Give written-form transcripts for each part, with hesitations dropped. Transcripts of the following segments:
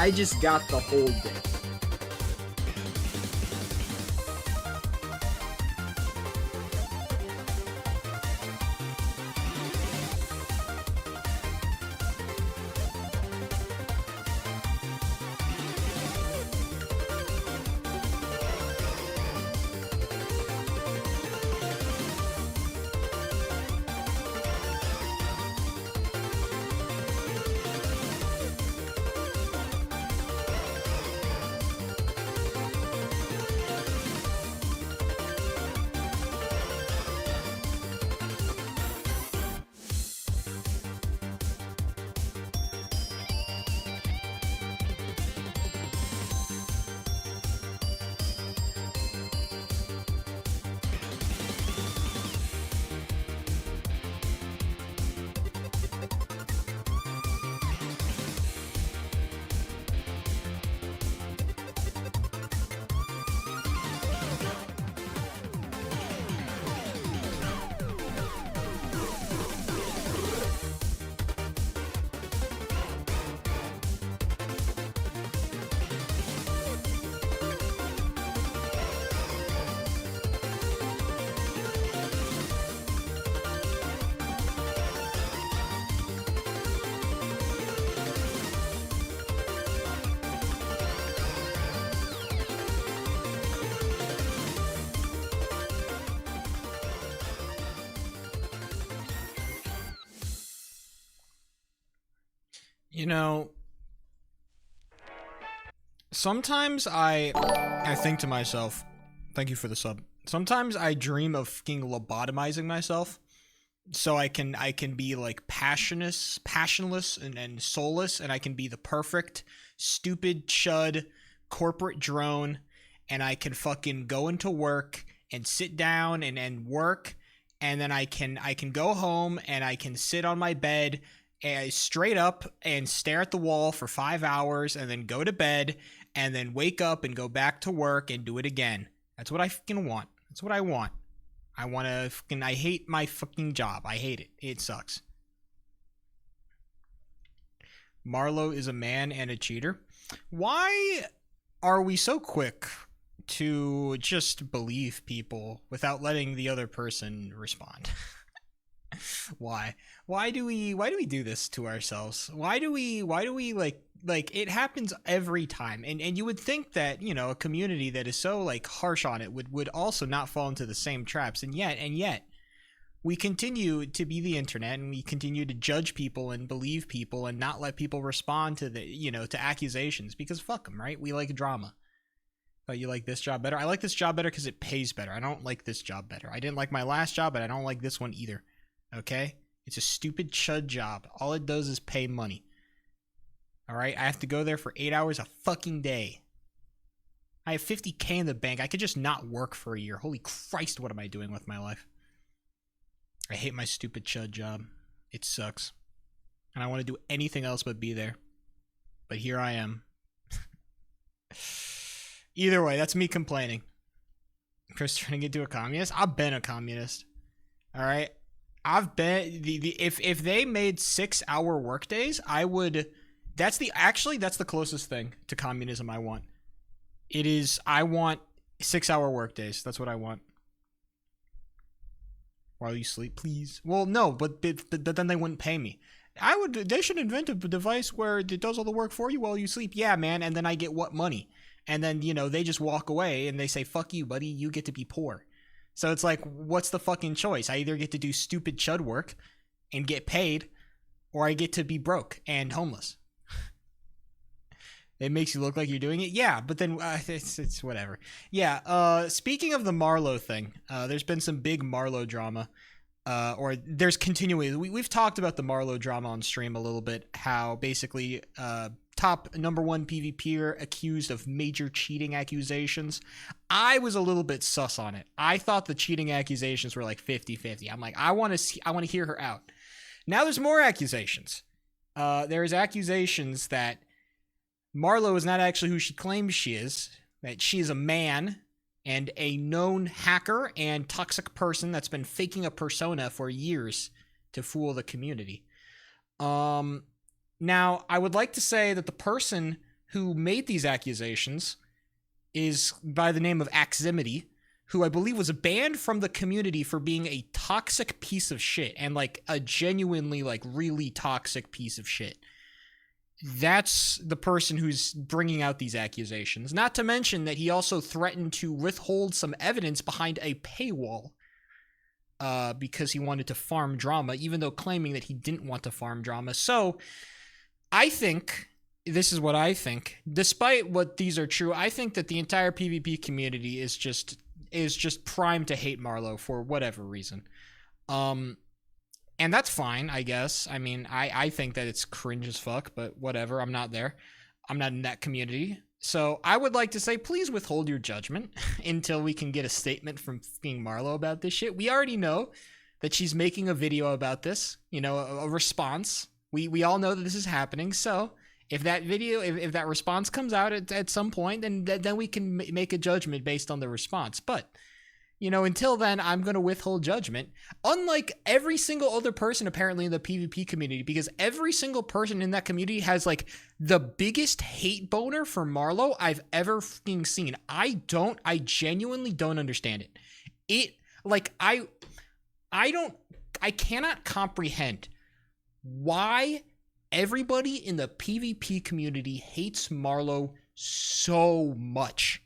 I just got the whole day. You know, sometimes I think to myself, thank you for the sub. Sometimes I dream of fucking lobotomizing myself so I can be like passionless and soulless, and I can be the perfect stupid chud corporate drone, and I can fucking go into work and sit down and work, and then I can go home and I can sit on my bed straight up and stare at the wall for 5 hours and then go to bed and then wake up and go back to work and do it again. That's what I fucking want. That's what I want. I want to fucking, I hate my fucking job. I hate it. It sucks. Marlowe is a man and a cheater. Why are we so quick to just believe people without letting the other person respond? Why? Why do we do this to ourselves? Why do we like it happens every time? And you would think that, you know, a community that is so like harsh on it would also not fall into the same traps. And yet we continue to be the internet, and we continue to judge people and believe people and not let people respond to the, you know, to accusations, because fuck them, right? We like drama. But you like this job better? I like this job better because it pays better. I don't like this job better. I didn't like my last job, but I don't like this one either. Okay? It's a stupid chud job. All it does is pay money. Alright? I have to go there for 8 hours a fucking day. I have $50K in the bank. I could just not work for a year. Holy Christ, what am I doing with my life? I hate my stupid chud job. It sucks. And I want to do anything else but be there. But here I am. Either way, that's me complaining. Chris turning into a communist? I've been a communist. Alright? I've been if they made 6-hour workdays, I would. That's the closest thing to communism I want. It is, I want 6-hour workdays. That's what I want. While you sleep, please. Well, no, but then they wouldn't pay me. They should invent a device where it does all the work for you while you sleep. Yeah, man, and then I get what money? And then, you know, they just walk away and they say, "Fuck you, buddy. You get to be poor." So it's like, what's the fucking choice? I either get to do stupid chud work and get paid, or I get to be broke and homeless. It makes you look like you're doing it. Yeah, but then it's whatever. Yeah, speaking of the Marlowe thing, there's been some big Marlowe drama. Or there's continuing. We've talked about the Marlowe drama on stream a little bit, how basically top number one PvPer accused of major cheating accusations. I was a little bit sus on it. I thought the cheating accusations were like 50-50. I'm like, I want to hear her out. Now there's more accusations. There's accusations that Marlowe is not actually who she claims she is, that she is a man and a known hacker and toxic person that's been faking a persona for years to fool the community. Now, I would like to say that the person who made these accusations is by the name of Aximity, who I believe was banned from the community for being a toxic piece of shit, and like a genuinely like really toxic piece of shit. That's the person who's bringing out these accusations. Not to mention that he also threatened to withhold some evidence behind a paywall because he wanted to farm drama, even though claiming that he didn't want to farm drama. So I think, this is what I think, despite what these are true, I think that the entire PvP community is just primed to hate Marlowe for whatever reason. And that's fine, I guess. I mean, I think that it's cringe as fuck, but whatever. I'm not there. I'm not in that community. So I would like to say, please withhold your judgment until we can get a statement from fucking Marlowe about this shit. We already know that she's making a video about this, you know, a response. We all know that this is happening. So if that video, if that response comes out at some point, then we can make a judgment based on the response. But you know, until then, I'm going to withhold judgment. Unlike every single other person apparently in the PvP community, because every single person in that community has like the biggest hate boner for Marlowe I've ever fucking seen. I genuinely don't understand it. I cannot comprehend why everybody in the PvP community hates Marlowe so much.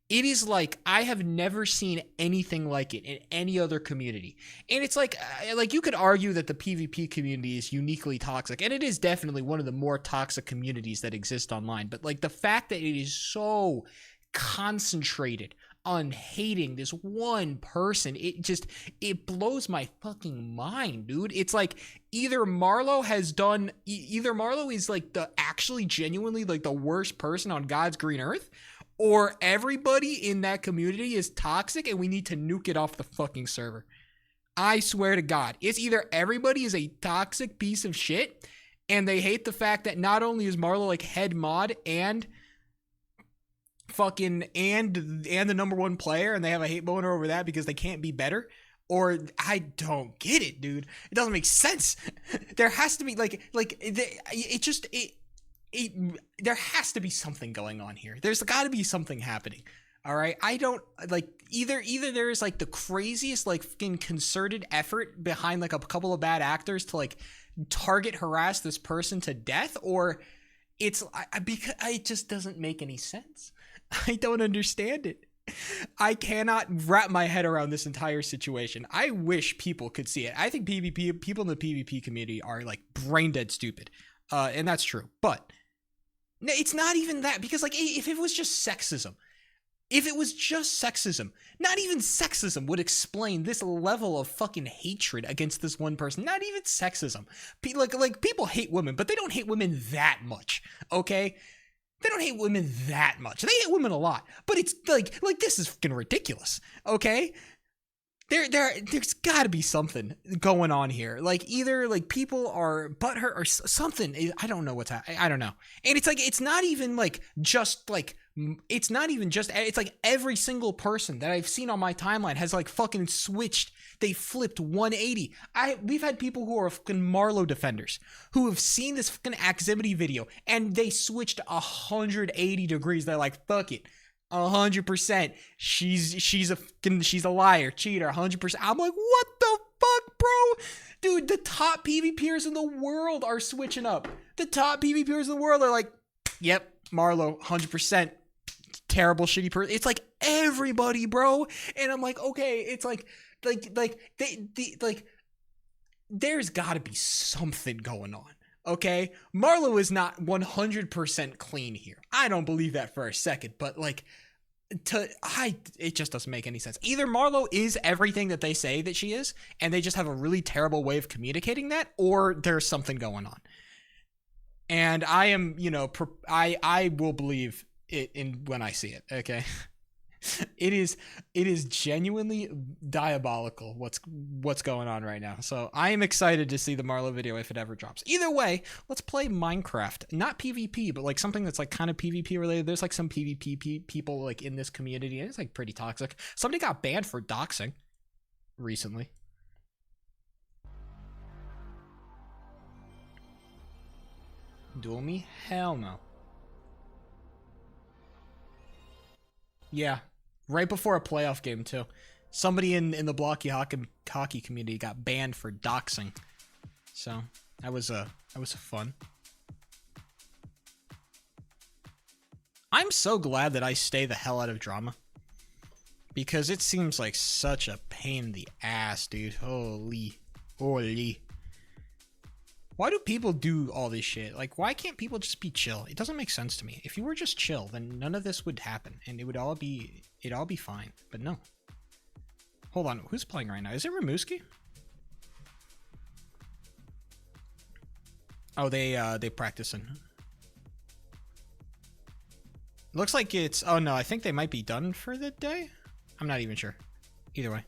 It is like, I have never seen anything like it in any other community. And it's like you could argue that the PvP community is uniquely toxic, and it is definitely one of the more toxic communities that exist online. But like the fact that it is so concentrated on hating this one person, it blows my fucking mind, dude. It's like either Marlowe is like the actually genuinely like the worst person on God's green earth, or everybody in that community is toxic and we need to nuke it off the fucking server. I swear to God, it's either everybody is a toxic piece of shit and they hate the fact that not only is Marlowe like head mod and fucking and the number one player, and they have a hate boner over that because they can't be better. Or I don't get it, dude. It doesn't make sense. There has to be there has to be something going on here. There's got to be something happening. All right. I don't like either there is like the craziest like fucking concerted effort behind like a couple of bad actors to like target harass this person to death, or because it just doesn't make any sense. I don't understand it. I cannot wrap my head around this entire situation. I wish people could see it. I think people in the PvP community are like brain dead stupid. And that's true. But it's not even that, because like if it was just sexism, not even sexism would explain this level of fucking hatred against this one person. Not even sexism. Like people hate women, but they don't hate women that much. Okay? They don't hate women that much. They hate women a lot, but it's like this is fucking ridiculous. Okay? There's got to be something going on here. Like either like people are butthurt or something. I don't know what's happening. I don't know. And it's like it's not even just it's like every single person that I've seen on my timeline has like fucking switched. They flipped 180. We've had people who are fucking Marlowe defenders who have seen this fucking Aximity video and they switched 180 degrees. They're like, fuck it. 100%. She's a liar, cheater, 100%. I'm like, what the fuck, bro? Dude, the top PvPers in the world are switching up. The top PvPers in the world are like, yep, Marlowe, 100%. Terrible, shitty person. It's like everybody, bro. And I'm like, okay, it's like there's gotta be something going on. Okay, Marlowe is not 100% clean here. I don't believe that for a second, but it just doesn't make any sense. Either Marlowe is everything that they say that she is, and they just have a really terrible way of communicating that, or there's something going on. And I am, I will believe it when I see it. Okay. It is genuinely diabolical what's going on right now. So I am excited to see the Marlowe video if it ever drops. Either way, let's play Minecraft. Not PvP, but like something that's like kind of PvP related. There's like some PvP people like in this community, and it's like pretty toxic. Somebody got banned for doxing recently. Duel me? Hell no. Yeah, right before a playoff game too. Somebody in the blocky hockey community got banned for doxing. So that was fun. I'm so glad that I stay the hell out of drama because it seems like such a pain in the ass, dude. Holy. Why do people do all this shit? Like, why can't people just be chill? It doesn't make sense to me. If you were just chill, then none of this would happen, and it'd all be fine. But no. Hold on, who's playing right now? Is it Ramuski? Oh, they practicing. Looks like it's. Oh no, I think they might be done for the day. I'm not even sure. Either way.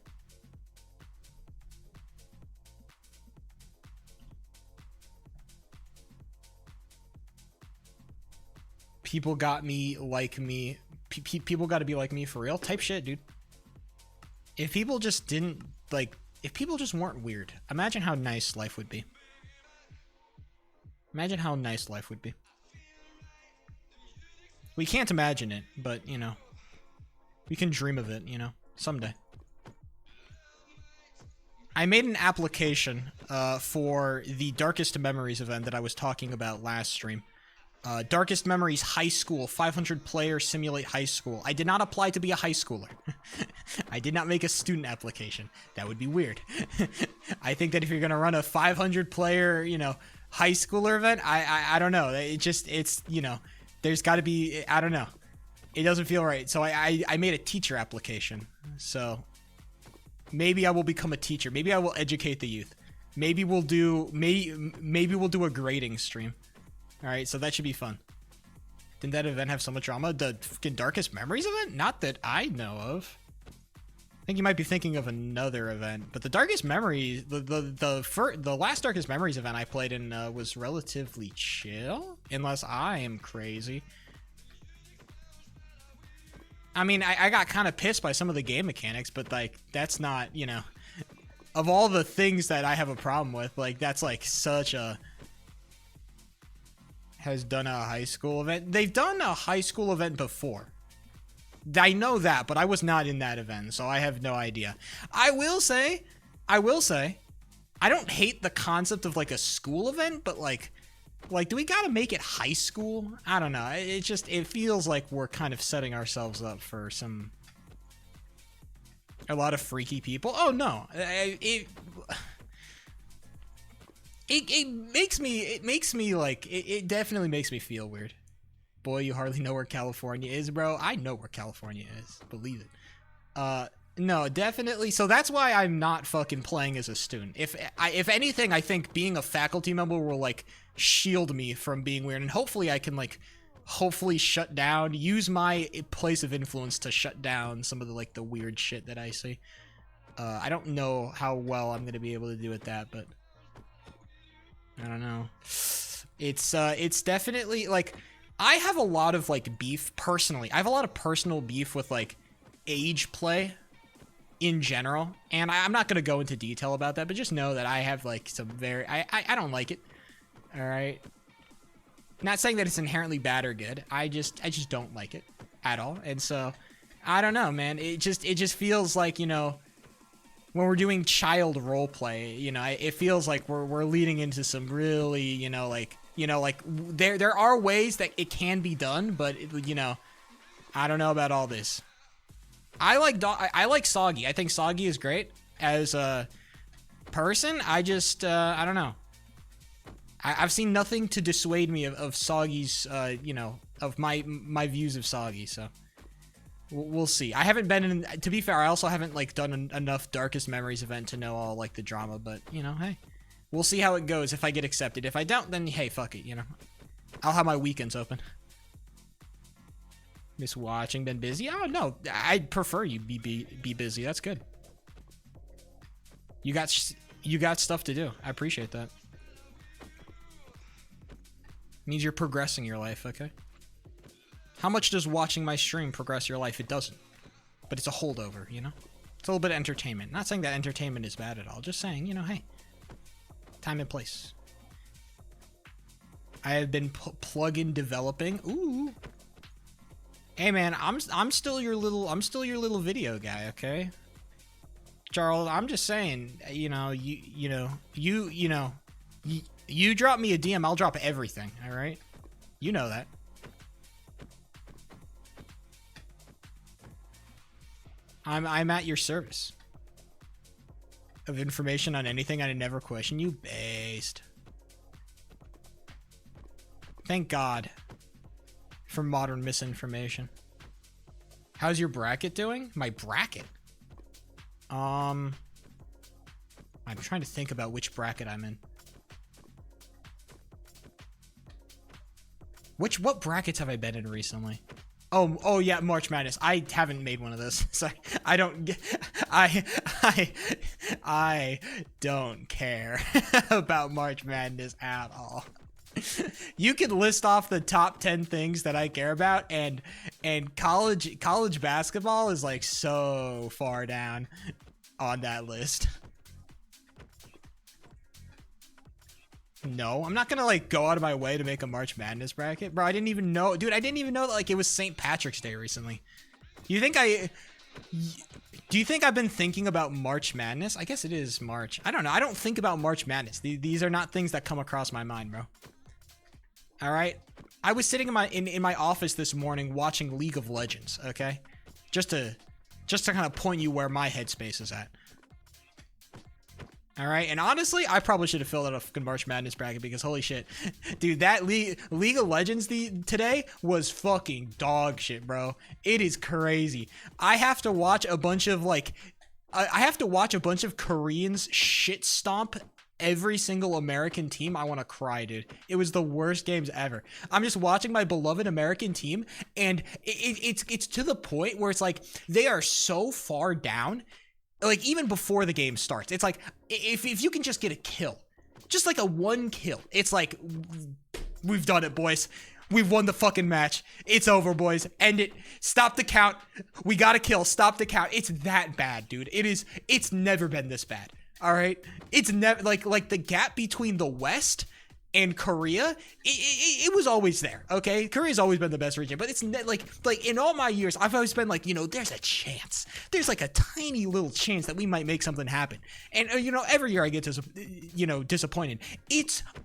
People got me like me. People got to be like me for real. Type shit, dude. If people just didn't like, if people just weren't weird, imagine how nice life would be. Imagine how nice life would be. We can't imagine it, but you know, we can dream of it. You know, someday. I made an application for the Darkest Memories event that I was talking about last stream. Darkest Memories High School, 500 player simulate high school. I did not apply to be a high schooler. I did not make a student application. That would be weird. I think that if you're gonna run a 500 player, you know, high schooler event, I don't know. It's you know, there's got to be, I don't know. It doesn't feel right. So I made a teacher application. So maybe I will become a teacher. Maybe I will educate the youth. Maybe we'll do maybe we'll do a grading stream. All right, so that should be fun. Didn't that event have so much drama? The fucking Darkest Memories event? Not that I know of. I think you might be thinking of another event, but the Darkest Memories, the last Darkest Memories event I played in was relatively chill, unless I am crazy. I mean, I got kind of pissed by some of the game mechanics, but like that's not, you know, of all the things that I have a problem with, like that's like such a. Has done a high school event. They've done a high school event before. I know that, but I was not in that event, so I have no idea. I will say, I don't hate the concept of like a school event, but like do we gotta make it high school? I don't know. It feels like we're kind of setting ourselves up for a lot of freaky people. Oh no, it definitely makes me feel weird. Boy, you hardly know where California is, bro. I know where California is. Believe it. No, definitely. So that's why I'm not fucking playing as a student. If anything, I think being a faculty member will like shield me from being weird, and hopefully I can like shut down, use my place of influence to shut down some of the weird shit that I see. I don't know how well I'm gonna be able to do with that, but I don't know. It's definitely like I have a lot of like beef personally. I have a lot of personal beef with like age play in general, and I'm not gonna go into detail about that, but just know that I have like some I don't like it. All right. Not saying that it's inherently bad or good. I just don't like it at all, and so I don't know, man. It just feels like, you know, when we're doing child role play, you know, it feels like we're leading into some really, you know, like there are ways that it can be done, but you know, I don't know about all this. I like Soggy. I think Soggy is great as a person. I don't know. I've seen nothing to dissuade me of Soggy's, you know, of my views of Soggy. So we'll see. I haven't been in. To be fair, I also haven't like done enough Darkest Memories event to know all like the drama. But you know, hey, we'll see how it goes. If I get accepted, if I don't, then hey, fuck it. You know, I'll have my weekends open. Miss watching, been busy? Oh no, I'd prefer you be busy. That's good. You got stuff to do. I appreciate that. Means you're progressing your life, okay? How much does watching my stream progress your life? It doesn't. But it's a holdover, you know? It's a little bit of entertainment. Not saying that entertainment is bad at all. Just saying, you know, hey. Time and place. I have been plug-in developing. Ooh. Hey man, I'm still your little video guy, okay? Charles, I'm just saying, you drop me a DM, I'll drop everything, all right? You know that. I'm at your service. Of information on anything I'd never question you based. Thank God for modern misinformation. How's your bracket doing? My bracket? I'm trying to think about which bracket I'm in. What brackets have I been in recently? Oh yeah, March Madness. I haven't made one of those. So I don't I don't care about March Madness at all. You can list off the top 10 things that I care about, and college basketball is like so far down on that list. No, I'm not gonna like go out of my way to make a March Madness bracket, bro. I didn't even know, dude. I didn't even know that like it was St. Patrick's Day recently. Do you think I've been thinking about March Madness? I guess it is March. I don't know. I don't think about March Madness. These are not things that come across my mind, bro. All right. I was sitting in my office this morning watching League of Legends. Okay, just to kind of point you where my headspace is at. All right, and honestly, I probably should have filled out a fucking March Madness bracket because holy shit, dude, that League of Legends today was fucking dog shit, bro. It is crazy. I have to watch a bunch of Koreans shit stomp every single American team. I want to cry, dude. It was the worst games ever. I'm just watching my beloved American team, and it's to the point where it's like they are so far down. Like, even before the game starts, it's like, if you can just get a kill, just like a one kill, it's like, we've done it, boys. We've won the fucking match. It's over, boys. End it. Stop the count. We got a kill. Stop the count. It's that bad, dude. It's never been this bad. All right? It's never, like the gap between the West and Korea, it was always there, okay? Korea's always been the best region, but it's like in all my years, I've always been like, there's a chance. There's like a tiny little chance that we might make something happen. And, every year I get disappointed.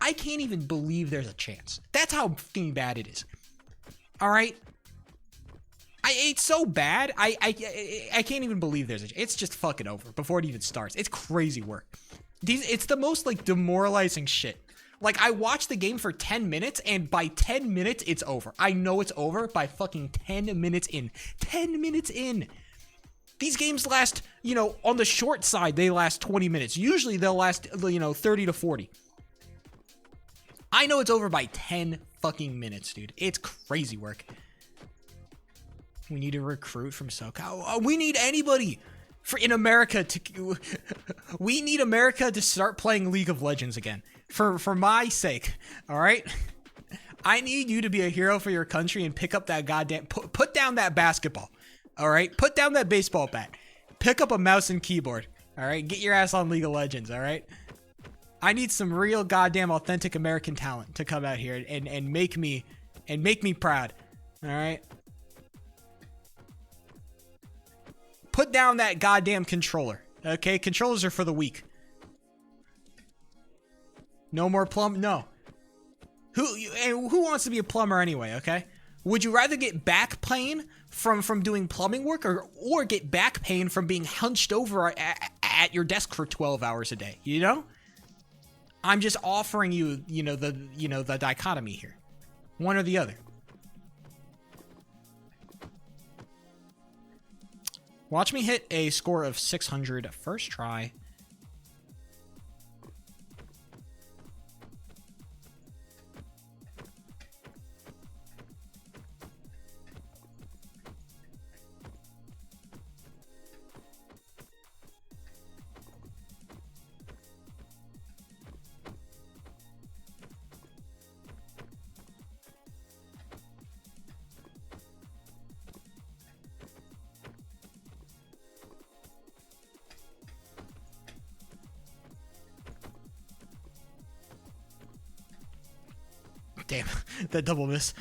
I can't even believe there's a chance. That's how fucking bad it is. All right? It's so bad, I can't even believe there's a chance. It's just fucking over before it even starts. It's crazy work. It's the most, like, demoralizing shit. Like, I watched the game for 10 minutes, and by 10 minutes, it's over. I know it's over by fucking 10 minutes in. 10 minutes in. These games last, on the short side, they last 20 minutes. Usually, they'll last, 30 to 40. I know it's over by 10 fucking minutes, dude. It's crazy work. We need to recruit from SoCal. We need anybody in America to... We need America to start playing League of Legends again. For my sake, all right? I need you to be a hero for your country and pick up that goddamn... Put down that basketball, all right? Put down that baseball bat. Pick up a mouse and keyboard, all right? Get your ass on League of Legends, all right? I need some real goddamn authentic American talent to come out here and make me proud, all right? Put down that goddamn controller, okay? Controllers are for the weak. No more No. Who wants to be a plumber anyway, okay? Would you rather get back pain from doing plumbing work or get back pain from being hunched over at your desk for 12 hours a day, I'm just offering you, the dichotomy here. One or the other. Watch me hit a score of 600 first try. Damn, that double miss.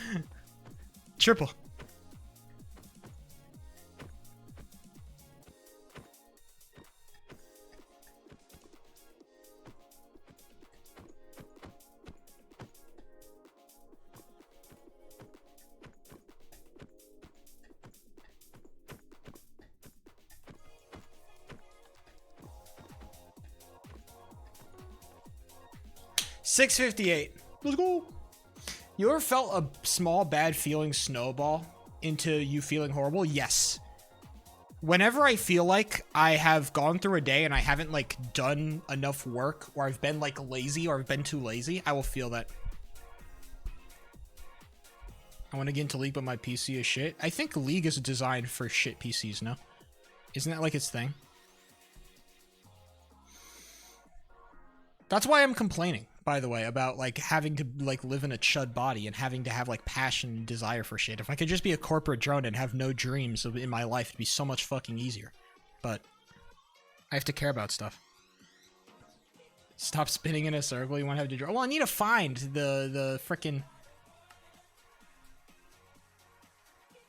Triple. 658. Let's go. You ever felt a small bad feeling snowball into you feeling horrible? Yes. Whenever I feel like I have gone through a day and I haven't like done enough work, or I've been like lazy, or I've been too lazy, I will feel that. I want to get into League, but my PC is shit. I think League is designed for shit PCs, no? Isn't that like its thing? That's why I'm complaining, by the way, about like having to like live in a chud body and having to have like passion and desire for shit. If I could just be a corporate drone and have no dreams in my life, it'd be so much fucking easier. But I have to care about stuff. Stop spinning in a circle. You want to have to draw. Well, I need to find the frickin'.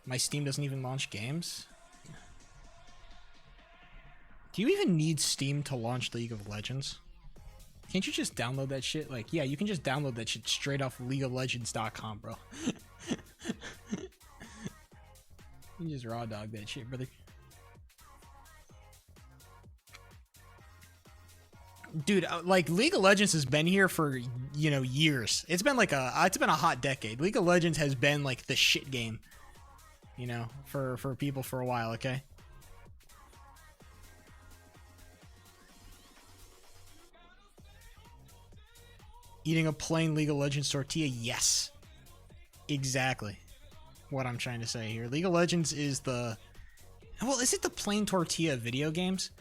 My Steam doesn't even launch games. Do you even need Steam to launch League of Legends? Can't you just download that shit? Like, yeah, you can just download that shit straight off LeagueOfLegends.com, bro. You just raw dog that shit, brother. Dude, like League of Legends has been here for, you know, years. It's been like it's been a hot decade. League of Legends has been like the shit game, you know, for people for a while, okay? Eating a plain League of Legends tortilla? Yes. Exactly what I'm trying to say here. League of Legends is the... Well, is it the plain tortilla of video games?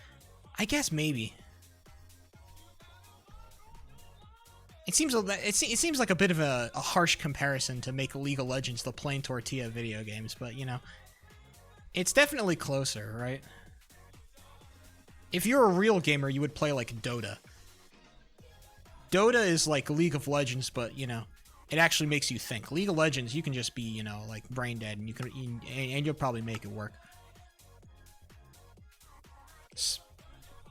I guess maybe. It seems like a bit of a harsh comparison to make League of Legends the plain tortilla of video games, but, you know, it's definitely closer, right? If you're a real gamer, you would play like Dota. Dota is like League of Legends, but, you know, it actually makes you think. League of Legends, you can just be, you know, like brain dead, and you'll probably make it work.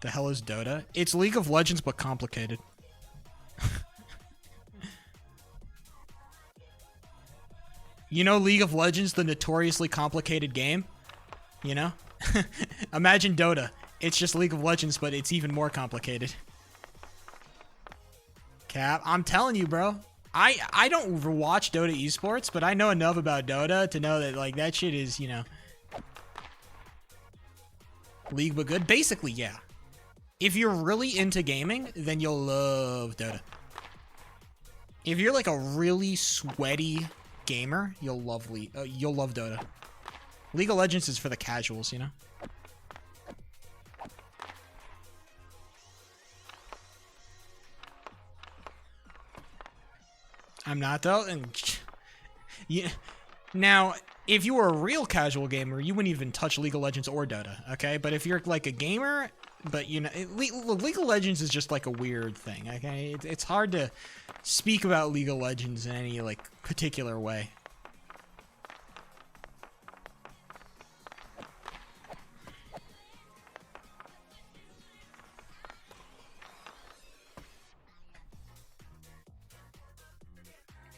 The hell is Dota? It's League of Legends, but complicated. You know, League of Legends, the notoriously complicated game? You know? Imagine Dota. It's just League of Legends, but it's even more complicated. Cap, I'm telling you, bro. I don't watch Dota esports, but I know enough about Dota to know that, like, that shit is, you know, League but good. Basically, yeah. If you're really into gaming, then you'll love Dota. If you're like a really sweaty gamer, you'll love Dota. League of Legends is for the casuals, you know. I'm not though, and yeah. Now, if you were a real casual gamer, you wouldn't even touch League of Legends or Dota, okay? But if you're like a gamer, but you know, League of Legends is just like a weird thing, okay? It's hard to speak about League of Legends in any like particular way.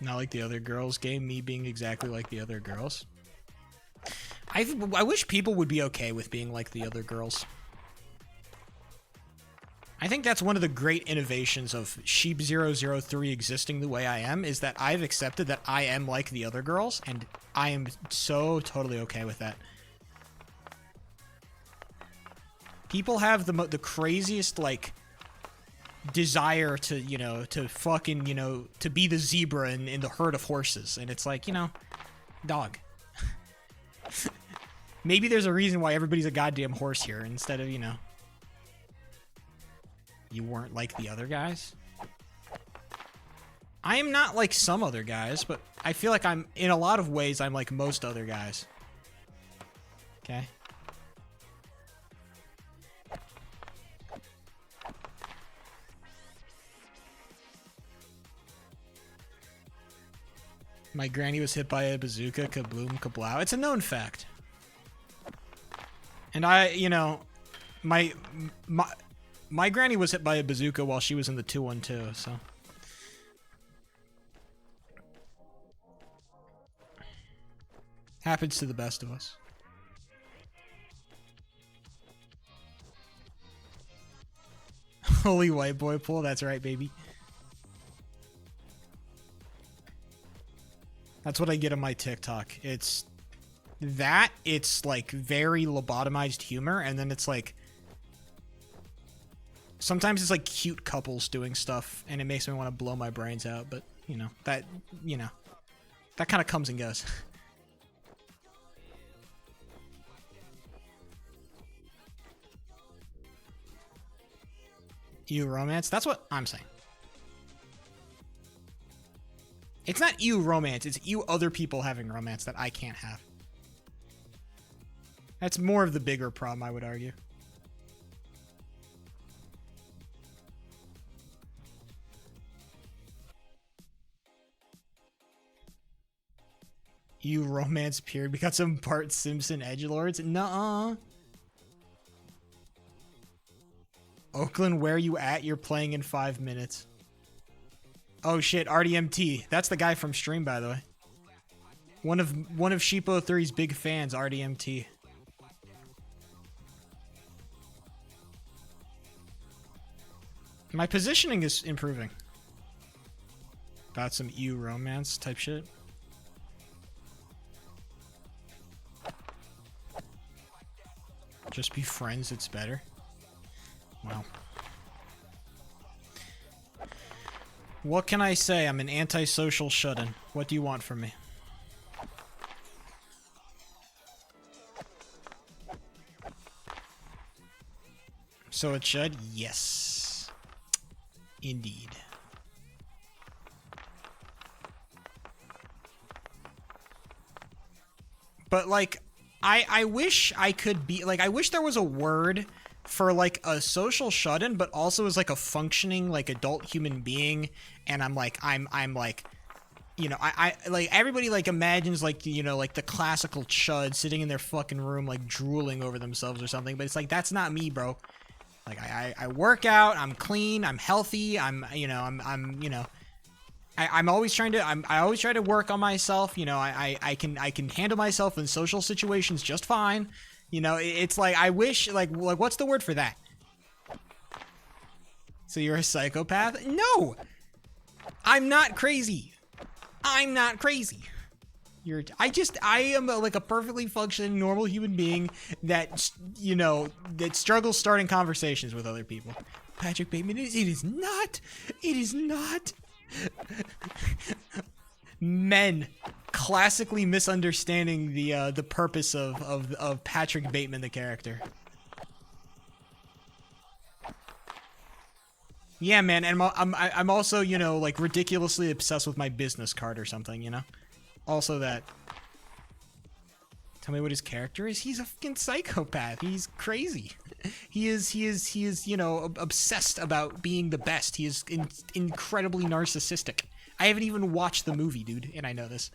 Not like the other girls game, me being exactly like the other girls. I wish people would be okay with being like the other girls. I think that's one of the great innovations of Sheep003 existing the way I am, is that I've accepted that I am like the other girls, and I am so totally okay with that. People have the craziest, like, desire to, you know, to fucking, you know, to be the zebra in the herd of horses, and it's like, you know, dog. Maybe there's a reason why everybody's a goddamn horse here, instead of, you know, you weren't like the other guys. I am not like some other guys, but I feel like I'm, in a lot of ways, I'm like most other guys. Okay? My granny was hit by a bazooka, kabloom, kablow. It's a known fact. And I, you know, my granny was hit by a bazooka while she was in the 212, so. Happens to the best of us. Holy white boy pool, that's right, baby. That's what I get on my TikTok. It's that, it's like very lobotomized humor, and then it's like sometimes it's like cute couples doing stuff, and it makes me want to blow my brains out, but you know, that kind of comes and goes. You romance? That's what I'm saying. It's not you romance, it's you other people having romance that I can't have. That's more of the bigger problem, I would argue. You romance period. We got some Bart Simpson edgelords. Nuh-uh. Oakland, where you at? You're playing in 5 minutes. Oh shit, RDMT. That's the guy from stream, by the way. One of Sheepo3's big fans, RDMT. My positioning is improving. Got some EU romance type shit. Just be friends, it's better. Wow. What can I say? I'm an antisocial shut-in. What do you want from me? So it should? Yes. Indeed. But, like, I wish I could be, like, I wish there was a word for, like, a social shut-in, but also as, like, a functioning, like, adult human being, and I'm like, you know, I like, everybody, like, imagines, like, you know, like, the classical chud sitting in their fucking room, like, drooling over themselves or something, but it's like, that's not me, bro. Like, I work out, I'm clean, I'm healthy, I'm you know, I'm always trying to, I always try to work on myself, you know, I can handle myself in social situations just fine. You know, it's like, I wish, like, what's the word for that? So you're a psychopath? No! I'm not crazy. I'm not crazy. I am like a perfectly functioning, normal human being that, you know, that struggles starting conversations with other people. Patrick Bateman, it is not. Men classically misunderstanding the purpose of Patrick Bateman, the character. Yeah, man, and I'm also, you know, like, ridiculously obsessed with my business card or something, you know? Also that. Tell me what his character is? He's a fucking psychopath. He's crazy. He is, you know, obsessed about being the best. He is incredibly narcissistic. I haven't even watched the movie, dude, and I know this.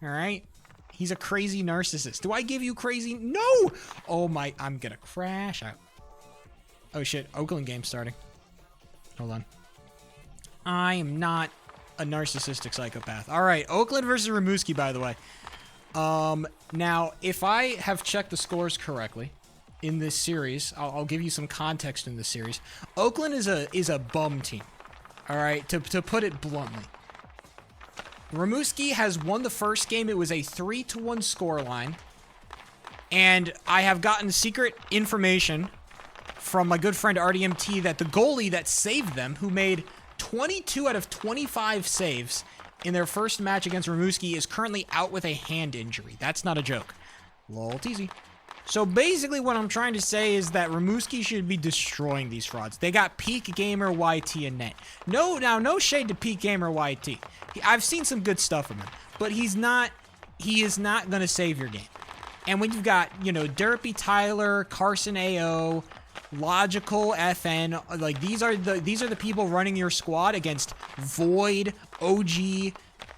Alright? He's a crazy narcissist. Do I give you crazy? No! Oh my, I'm gonna crash out. Oh shit, Oakland game starting. Hold on. I am not a narcissistic psychopath. Alright, Oakland versus Rimouski, by the way. Now, if I have checked the scores correctly in this series, I'll give you some context in this series. Oakland is a bum team. Alright, to put it bluntly. Rimouski has won the first game. It was a 3-1 scoreline. And I have gotten secret information from my good friend RDMT that the goalie that saved them, who made 22 out of 25 saves in their first match against Rimouski, is currently out with a hand injury. That's not a joke. Lol teasy. So basically what I'm trying to say is that Rimouski should be destroying these frauds. They got Peak Gamer YT and net. No shade to Peak Gamer YT. I've seen some good stuff from him, but he is not going to save your game. And when you've got, you know, Derpy Tyler, Carson AO, Logical FN, like, these are the people running your squad against Void, OG,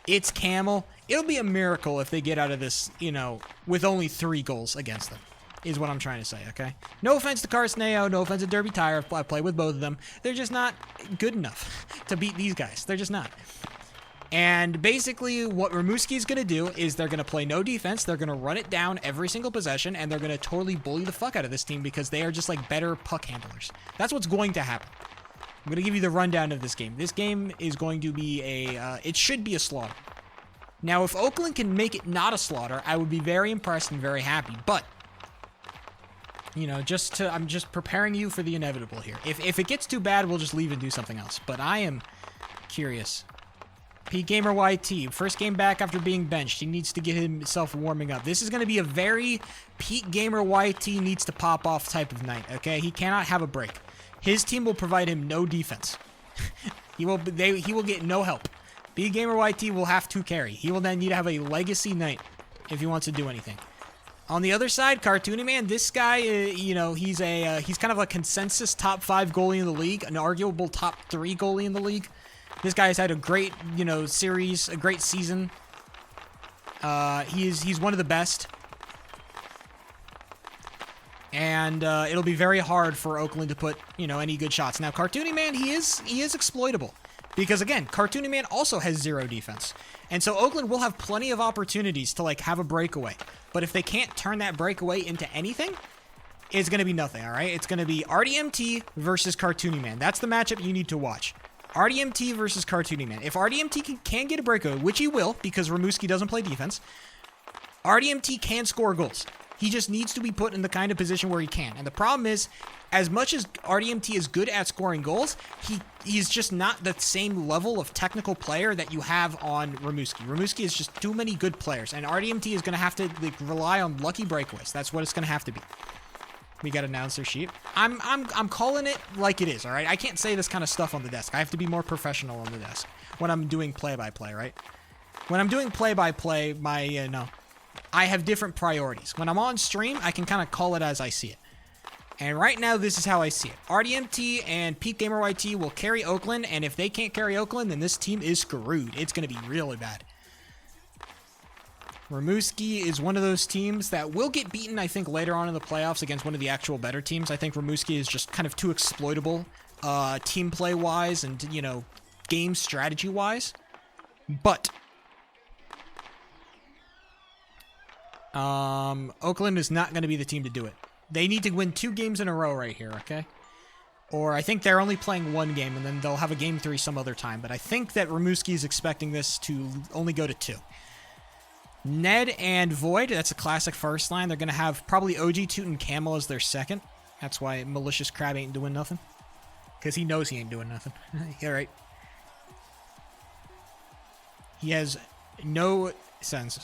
It's Camel. It'll be a miracle if they get out of this, you know, with only 3 goals against them, is what I'm trying to say, okay? No offense to Carson AO, no offense to Derby Tyler. I play with both of them. They're just not good enough to beat these guys. They're just not. And basically what Rimouski is going to do is they're going to play no defense, they're going to run it down every single possession, and they're going to totally bully the fuck out of this team because they are just, like, better puck handlers. That's what's going to happen. I'm going to give you the rundown of this game. This game is going to be it should be a slaughter. Now, if Oakland can make it not a slaughter, I would be very impressed and very happy. But, you know, I'm just preparing you for the inevitable here. If it gets too bad, we'll just leave and do something else. But I am curious. Pete Gamer YT, first game back after being benched. He needs to get himself warming up. This is going to be a very Pete Gamer YT needs to pop off type of night, okay? He cannot have a break. His team will provide him no defense. He will get no help. Pete Gamer YT will have to carry. He will then need to have a legacy night if he wants to do anything. On the other side, Cartoony Man, this guy, you know, he's kind of a consensus top 5 goalie in the league, an arguable top 3 goalie in the league. This guy has had a great, you know, series, a great season. He's one of the best. And it'll be very hard for Oakland to put, you know, any good shots. Now, Cartoony Man, he is exploitable. Because, again, Cartoony Man also has 0 defense. And so Oakland will have plenty of opportunities to, like, have a breakaway. But if they can't turn that breakaway into anything, it's going to be nothing, all right? It's going to be RDMT versus Cartoony Man. That's the matchup you need to watch. RDMT versus Cartoony Man. If RDMT can get a breakaway, which he will, because Rimouski doesn't play defense, RDMT can score goals. He just needs to be put in the kind of position where he can. And the problem is, as much as RDMT is good at scoring goals, he's just not the same level of technical player that you have on Rimouski. Rimouski is just too many good players, and RDMT is going to have to rely on lucky breakaways. That's what it's going to have to be. We got announcer sheet. I'm calling it like it is, all right? I can't say this kind of stuff on the desk. I have to be more professional on the desk when I'm doing play-by-play, right? When I'm doing play-by-play, I have different priorities. When I'm on stream, I can kind of call it as I see it. And right now, this is how I see it. RDMT and Pete Gamer YT will carry Oakland, and if they can't carry Oakland, then this team is screwed. It's going to be really bad. Rimouski is one of those teams that will get beaten, I think, later on in the playoffs against one of the actual better teams. I think Rimouski is just kind of too exploitable, team play-wise and, you know, game strategy-wise. But Oakland is not going to be the team to do it. They need to win 2 games in a row right here, okay? Or I think they're only playing 1 game, and then they'll have a game 3 some other time. But I think that Rimouski is expecting this to only go to 2. Ned and Void, that's a classic first line. They're going to have probably OG Toot and Camel as their second. That's why Malicious Crab ain't doing nothing. Because he knows he ain't doing nothing. Yeah, right. He has no sense.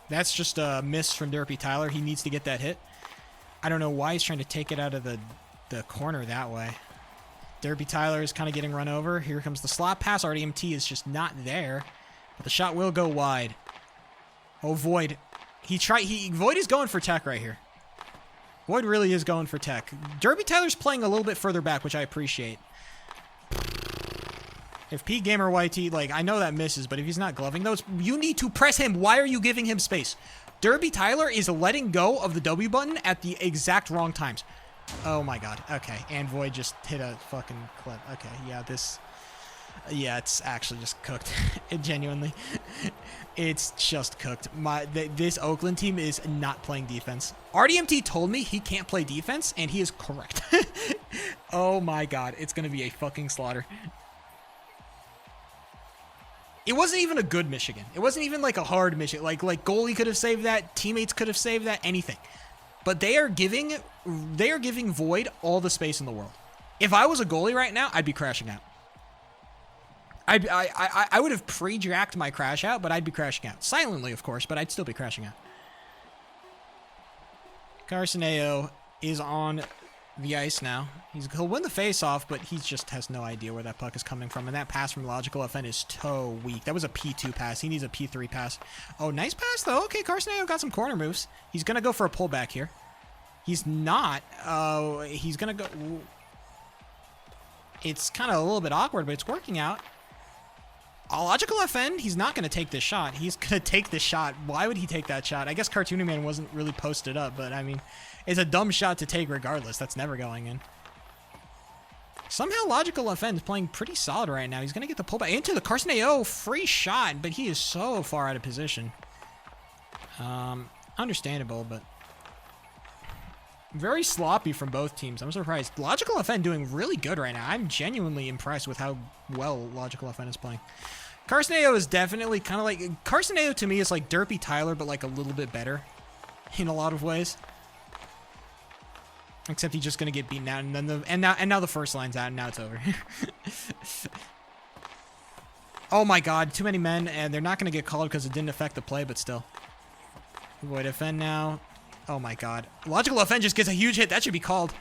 That's just a miss from Derpy Tyler. He needs to get that hit. I don't know why he's trying to take it out of the corner that way. Derpy Tyler is kind of getting run over. Here comes the slot pass. RDMT is just not there. But the shot will go wide. Oh, Void. Void is going for tech right here. Void really is going for tech. Derpy Tyler's playing a little bit further back, which I appreciate. If Pete Gamer YT, like, I know that misses, but if he's not gloving those, you need to press him. Why are you giving him space? Derpy Tyler is letting go of the W button at the exact wrong times. Oh my god. Okay. And Void just hit a fucking clip. Okay. Yeah, it's actually just cooked. Genuinely. It's just cooked. This Oakland team is not playing defense. RDMT told me he can't play defense, and he is correct. Oh my god. It's going to be a fucking slaughter. It wasn't even a good Michigan. It wasn't even like a hard Michigan. Like goalie could have saved that. Teammates could have saved that. Anything. But they are giving Void all the space in the world. If I was a goalie right now, I'd be crashing out. I would have pre-jacked my crash out, but I'd be crashing out. Silently, of course, but I'd still be crashing out. Carcineo is on the ice now. He'll win the face-off, but he just has no idea where that puck is coming from. And that pass from Logical FN is so weak. That was a P2 pass. He needs a P3 pass. Oh, nice pass, though. Okay, Carcineo got some corner moves. He's going to go for a pullback here. He's not. He's going to go... It's kind of a little bit awkward, but it's working out. Logical FN, he's not going to take this shot. He's going to take this shot. Why would he take that shot? I guess Cartoony Man wasn't really posted up, but I mean, it's a dumb shot to take regardless. That's never going in. Somehow Logical FN is playing pretty solid right now. He's going to get the pullback into the Carcineo free shot, but he is so far out of position. Understandable, but very sloppy from both teams. I'm surprised. Logical FN doing really good right now. I'm genuinely impressed with how well Logical FN is playing. Carsonato is definitely kind of like... Carsonato to me is like Derpy Tyler, but like a little bit better in a lot of ways. Except he's just going to get beaten out, and then now the first line's out, and now it's over. Oh my god, too many men, and they're not going to get called because it didn't affect the play, but still. Void FN now. Oh my god. Logical FN just gets a huge hit. That should be called.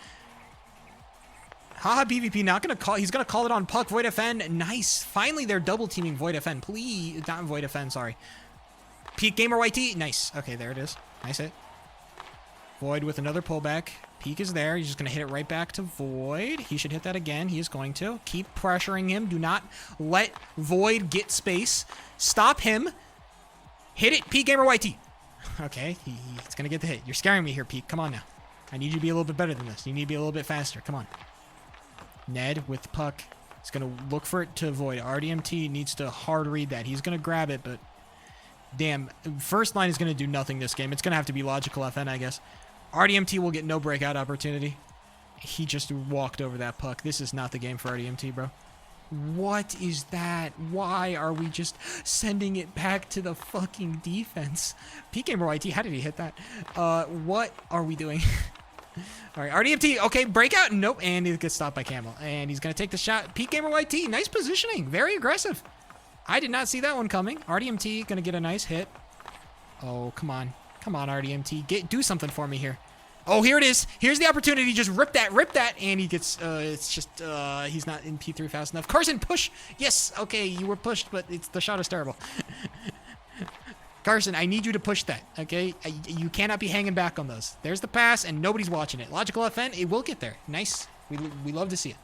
Haha PvP not going to call. He's going to call it on Puck. Void FN. Nice. Finally, they're double teaming Void FN. Please. Not Void FN, sorry. Peak Gamer YT. Nice. Okay, there it is. Nice hit. Void with another pullback. Peak is there. He's just going to hit it right back to Void. He should hit that again. He is going to. Keep pressuring him. Do not let Void get space. Stop him. Hit it. Peak Gamer YT. Okay, he's going to get the hit. You're scaring me here, Peak. Come on now. I need you to be a little bit better than this. You need to be a little bit faster. Come on. Ned with the puck. He's going to look for it to Void. RDMT needs to hard read that. He's going to grab it, but damn. First line is going to do nothing this game. It's going to have to be Logical FN, I guess. RDMT will get no breakout opportunity. He just walked over that puck. This is not the game for RDMT, bro. What is that? Why are we just sending it back to the fucking defense? Peak Gamer YT, how did he hit that? What are we doing? All right, RDMT, okay, breakout. Nope, and he gets stopped by Camel. And he's going to take the shot. Peak Gamer YT, nice positioning. Very aggressive. I did not see that one coming. RDMT going to get a nice hit. Oh, come on. Come on, RDMT. Do something for me here. Oh, here it is. Here's the opportunity. Just rip that. And he gets, it's just, he's not in P3 fast enough. Carson, push. Yes. Okay, you were pushed, but the shot is terrible. Carson, I need you to push that, okay? You cannot be hanging back on those. There's the pass, and nobody's watching it. Logical FN, it will get there. Nice. We love to see it.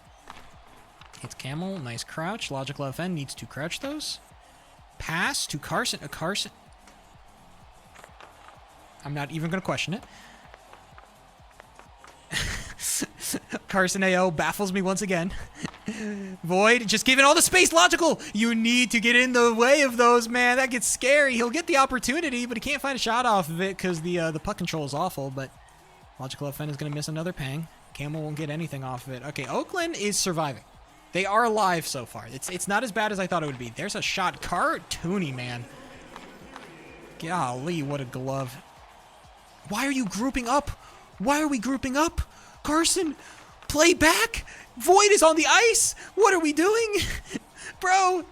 It's Camel. Nice crouch. Logical FN needs to crouch those. Pass to Carson. Carson. I'm not even going to question it. Carson AO baffles me once again. Void, just giving all the space. Logical, you need to get in the way of those, man. That gets scary. He'll get the opportunity, but he can't find a shot off of it because the puck control is awful. But Logical FN is going to miss another pang. Camel won't get anything off of it. Okay, Oakland is surviving. They are alive so far. It's not as bad as I thought it would be. There's a shot. Cartoony, man. Golly, what a glove. Why are you grouping up? Why are we grouping up? Carson, play back. Void is on the ice. What are we doing? Bro,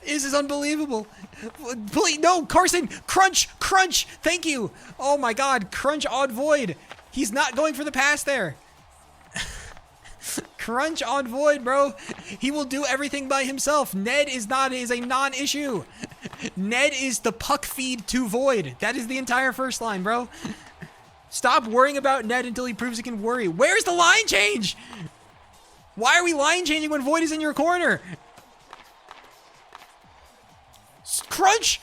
this is unbelievable. Please, no, Carson, crunch. Thank you. Oh my God, crunch on Void. He's not going for the pass there. Crunch on Void, bro. He will do everything by himself. Ned is a non-issue. Ned is the puck feed to Void. That is the entire first line, bro. Stop worrying about Ned until he proves he can worry. Where's the line change? Why are we line changing when Void is in your corner? Crunch!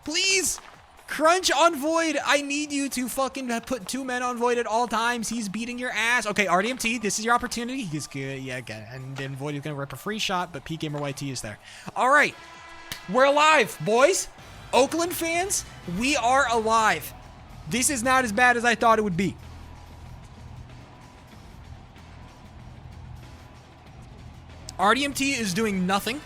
Please! Crunch on Void. I need you to fucking put 2 men on Void at all times. He's beating your ass. Okay, RDMT, this is your opportunity. He's good. Yeah, good. And then Void is going to rip a free shot, but Peak Gamer YT is there. All right. We're alive, boys. Oakland fans, we are alive. This is not as bad as I thought it would be. RDMT is doing nothing.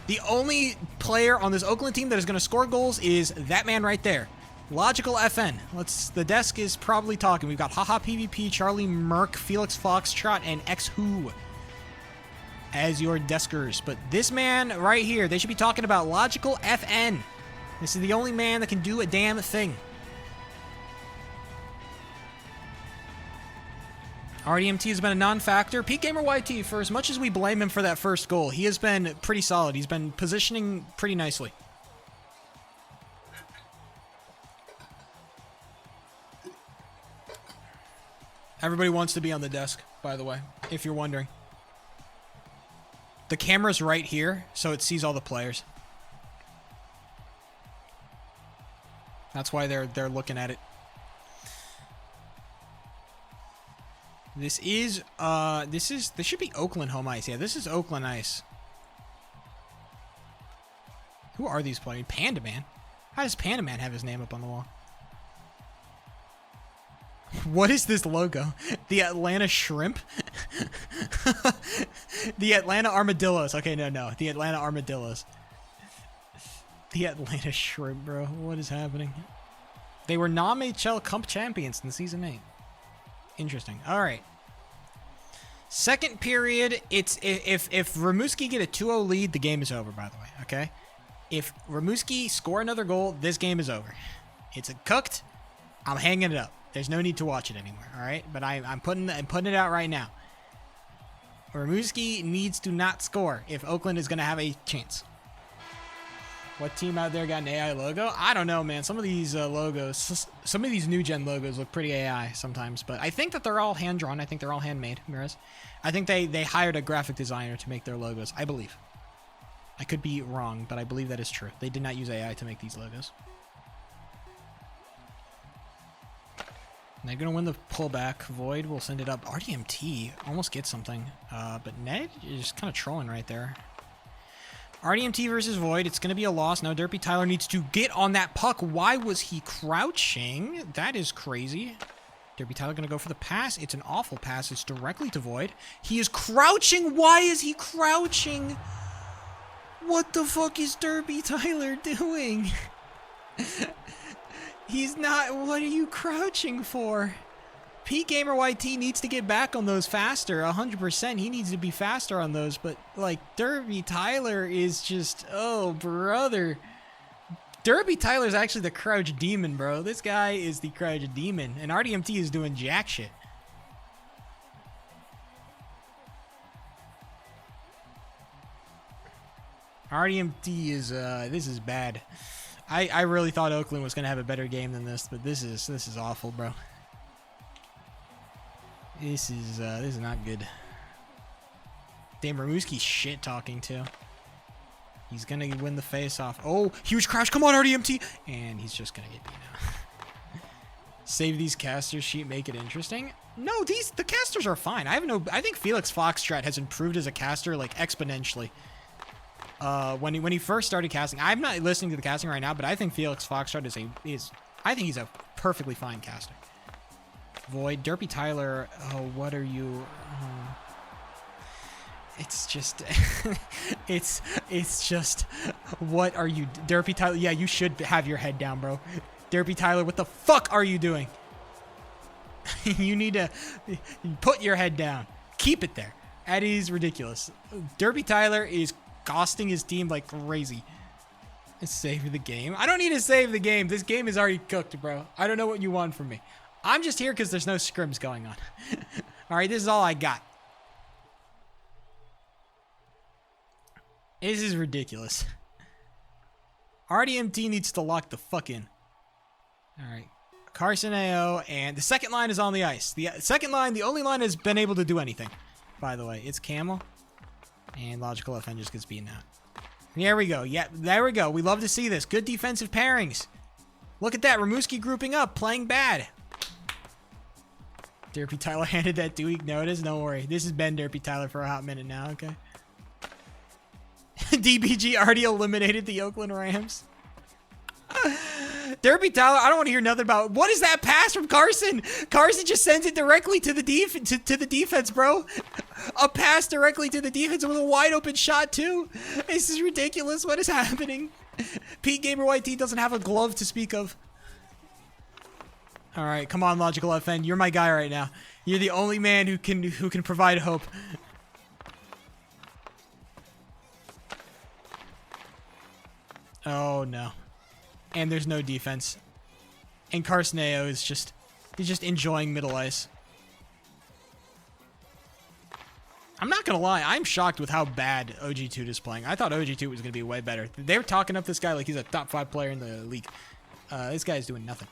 The only player on this Oakland team that is going to score goals is that man right there. Logical FN. The desk is probably talking. We've got Haha PvP, Charlie Merc, Felix Foxtrot, and X Who as your deskers. But this man right here, they should be talking about Logical FN. This is the only man that can do a damn thing. RDMT has been a non-factor. Peak Gamer YT, for as much as we blame him for that first goal, he has been pretty solid. He's been positioning pretty nicely. Everybody wants to be on the desk, by the way, if you're wondering. The camera's right here, so it sees all the players. That's why they're looking at it. This should be Oakland home ice. Yeah, this is Oakland ice. Who are these players? Panda Man? How does Panda Man have his name up on the wall? What is this logo? The Atlanta Shrimp? The Atlanta Armadillos. Okay, no. The Atlanta Armadillos. The Atlanta Shrimp, bro. What is happening? They were non-HL Cup champions in Season 8. Interesting. All right. Second period, it's if Rimouski get a 2-0 lead, the game is over, by the way, okay? If Rimouski score another goal, this game is over. It's cooked. I'm hanging it up. There's no need to watch it anymore, all right? But I'm putting it out right now. Rimouski needs to not score if Oakland is going to have a chance. What team out there got an AI logo? I don't know, man. Some of these logos, some of these new gen logos look pretty AI sometimes, but I think that they're all hand-drawn. I think they're all handmade, Mirez. I think they hired a graphic designer to make their logos, I believe. I could be wrong, but I believe that is true. They did not use AI to make these logos. They're going to win the pullback. Void will send it up. RDMT almost gets something, but Ned is kind of trolling right there. RDMT versus Void. It's going to be a loss. Now Derpy Tyler needs to get on that puck. Why was he crouching? That is crazy. Derpy Tyler going to go for the pass. It's an awful pass. It's directly to Void. He is crouching. Why is he crouching? What the fuck is Derpy Tyler doing? He's not. What are you crouching for? PGamerYT needs to get back on those faster. 100%. He needs to be faster on those. But, like, Derpy Tyler is just... Oh, brother. Derpy Tyler is actually the crouch demon, bro. This guy is the crouch demon. And RDMT is doing jack shit. RDMT is... this is bad. I really thought Oakland was going to have a better game than this. But this is awful, bro. This is not good. Damn, Rimouski's shit talking too. He's gonna win the face-off. Oh, huge crash! Come on, RDMT! And he's just gonna get beat now. Save these casters sheet, make it interesting. No, the casters are fine. I think Felix Foxtrot has improved as a caster like exponentially. When he first started casting, I'm not listening to the casting right now, but I think Felix Foxtrot I think he's a perfectly fine caster. Void, Derpy Tyler, oh, what are you, it's just, it's just, what are you, Derpy Tyler, yeah, you should have your head down, bro. Derpy Tyler, what the fuck are you doing? You need to put your head down. Keep it there. That is ridiculous. Derpy Tyler is costing his team like crazy. Save the game. I don't need to save the game. This game is already cooked, bro. I don't know what you want from me. I'm just here because there's no scrims going on. All right, this is all I got. This is ridiculous. RDMT needs to lock the fuck in. All right. Carson AO, and the second line is on the ice. The second line, the only line has been able to do anything, by the way. It's Camel, and Logical FN just gets beaten out. There we go. Yeah, there we go. We love to see this. Good defensive pairings. Look at that. Rimouski grouping up, playing bad. Derpy Tyler handed that 2 week notice. Don't worry. This has been Derpy Tyler for a hot minute now, okay? DBG already eliminated the Oakland Rams. Derpy Tyler, I don't want to hear nothing about... What is that pass from Carson? Carson just sends it directly to the defense, bro. A pass directly to the defense with a wide open shot, too. This is ridiculous. What is happening? PGamerYT doesn't have a glove to speak of. All right, come on, Logical FN. You're my guy right now. You're the only man who can provide hope. Oh no. And there's no defense. And Carson AO is just enjoying middle ice. I'm not gonna lie, I'm shocked with how bad OG2 is playing. I thought OG2 was gonna be way better. They were talking up this guy like he's a top 5 player in the league. This guy's doing nothing.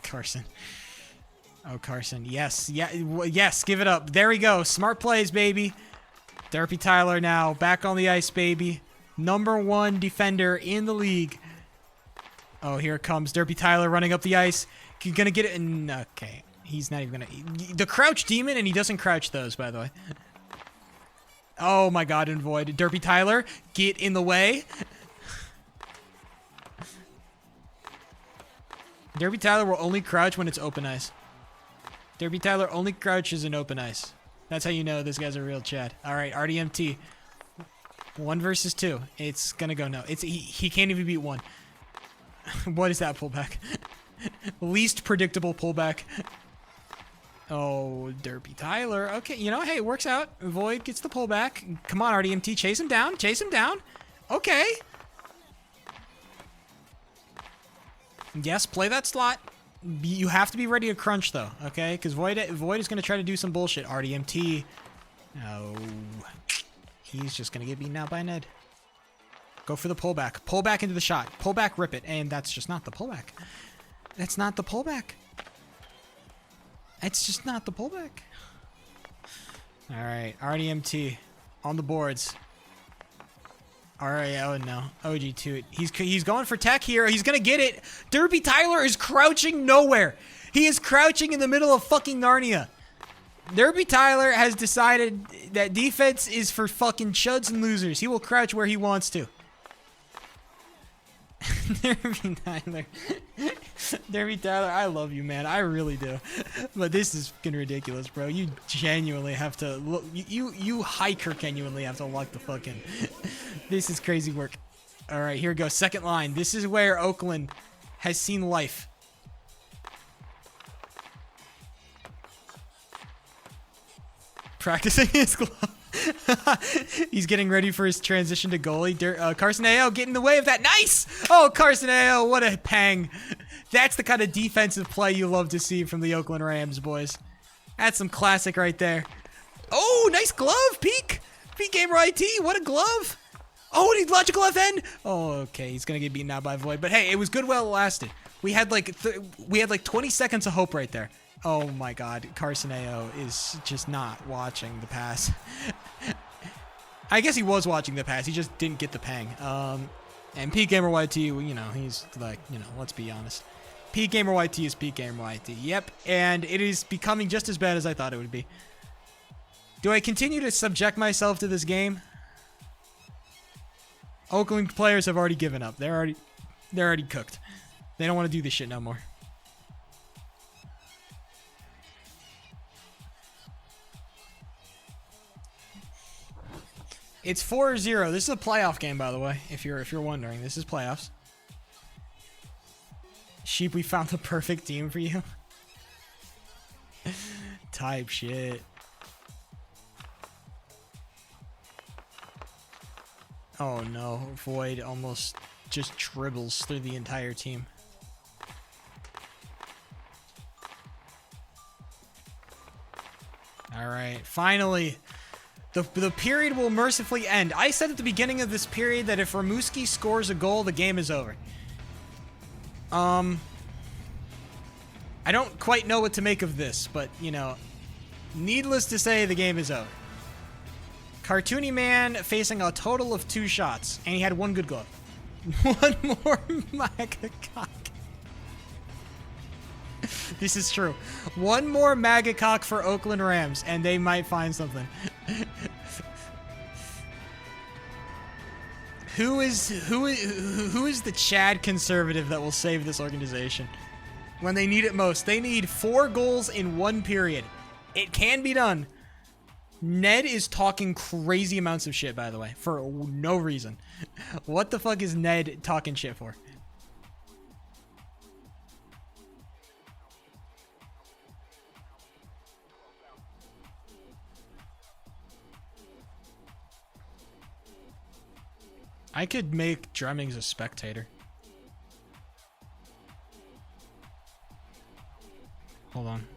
Carson. Oh, Carson. Yes. Yeah. Yes. Give it up. There we go. Smart plays, baby. Derpy Tyler now back on the ice, baby. #1 defender in the league. Oh, here it comes. Derpy Tyler running up the ice. You're going to get it in. Okay. He's not even going to. The crouch demon, and he doesn't crouch those, by the way. Oh my god, and Void. Derpy Tyler, get in the way. Derpy Tyler will only crouch when it's open ice. Derpy Tyler only crouches in open ice. That's how you know this guy's a real Chad. Alright, RDMT. 1 versus 2. It's gonna go no. He can't even beat 1. What is that pullback? Least predictable pullback. Oh, Derpy Tyler. Okay, you know, hey, it works out. Void gets the pullback. Come on, RDMT, chase him down. Chase him down. Okay. Yes, play that slot. You have to be ready to crunch, though, okay? Because Void is going to try to do some bullshit. RDMT. No. He's just going to get beaten out by Ned. Go for the pullback. Pull back into the shot. Pull back, rip it. And that's just not the pullback. That's not the pullback. It's just not the pullback. All right, RDMT on the boards. All right, oh no, OG2. He's going for tech here. He's gonna get it. Derpy Tyler is crouching nowhere. He is crouching in the middle of fucking Narnia. Derpy Tyler has decided that defense is for fucking chuds and losers. He will crouch where he wants to. Derpy Tyler. Derpy Tyler, I love you, man. I really do. But this is fucking ridiculous, bro. You genuinely have to look. You hiker genuinely have to lock the fucking. This is crazy work. All right, here we go. Second line. This is where Oakland has seen life. Practicing his glove. He's getting ready for his transition to goalie. Carson Ayo getting in the way of that. Nice! Oh, Carson Ayo, what a pang. That's the kind of defensive play you love to see from the Oakland Rams, boys. That's some classic right there. Oh, nice glove, Peak. Peak Gamer IT, what a glove. Oh, and he's logical FN. Oh, okay, he's going to get beaten out by Void. But hey, it was good while it lasted. We had like 20 seconds of hope right there. Oh my god, Carson Ayo is just not watching the pass. I guess he was watching the pass, he just didn't get the pang. And Pete Gamer YT, you know, he's like, you know, let's be honest. Pete Gamer YT is Pete Gamer YT. Yep, and it is becoming just as bad as I thought it would be. Do I continue to subject myself to this game? Oakland players have already given up. They're already cooked. They don't want to do this shit no more. It's 4-0. This is a playoff game, by the way. If you're wondering, this is playoffs. Sheep, we found the perfect team for you. Type shit. Oh no, Void almost just dribbles through the entire team. All right, finally. The period will mercifully end. I said at the beginning of this period that if Rimouski scores a goal, the game is over. I don't quite know what to make of this, but, you know, needless to say, the game is over. Cartoony Man facing a total of 2 shots, and he had 1 good glove. 1 more MAGA cock. This is true. 1 more MAGA cock for Oakland Rams, and they might find something. Who is the Chad conservative that will save this organization when they need it most? They need 4 goals in 1 period. It can be done. Ned is talking crazy amounts of shit, by the way, for no reason. What the fuck is Ned talking shit for? I could make Drummings a spectator. Hold on.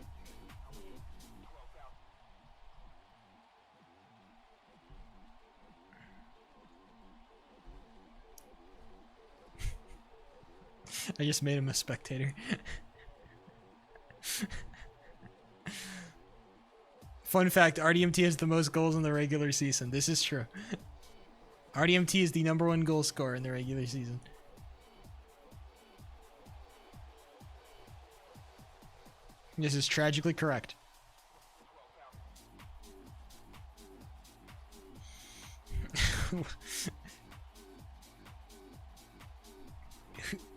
I just made him a spectator. Fun fact, RDMT has the most goals in the regular season. This is true. RDMT is the #1 goal scorer in the regular season. This is tragically correct.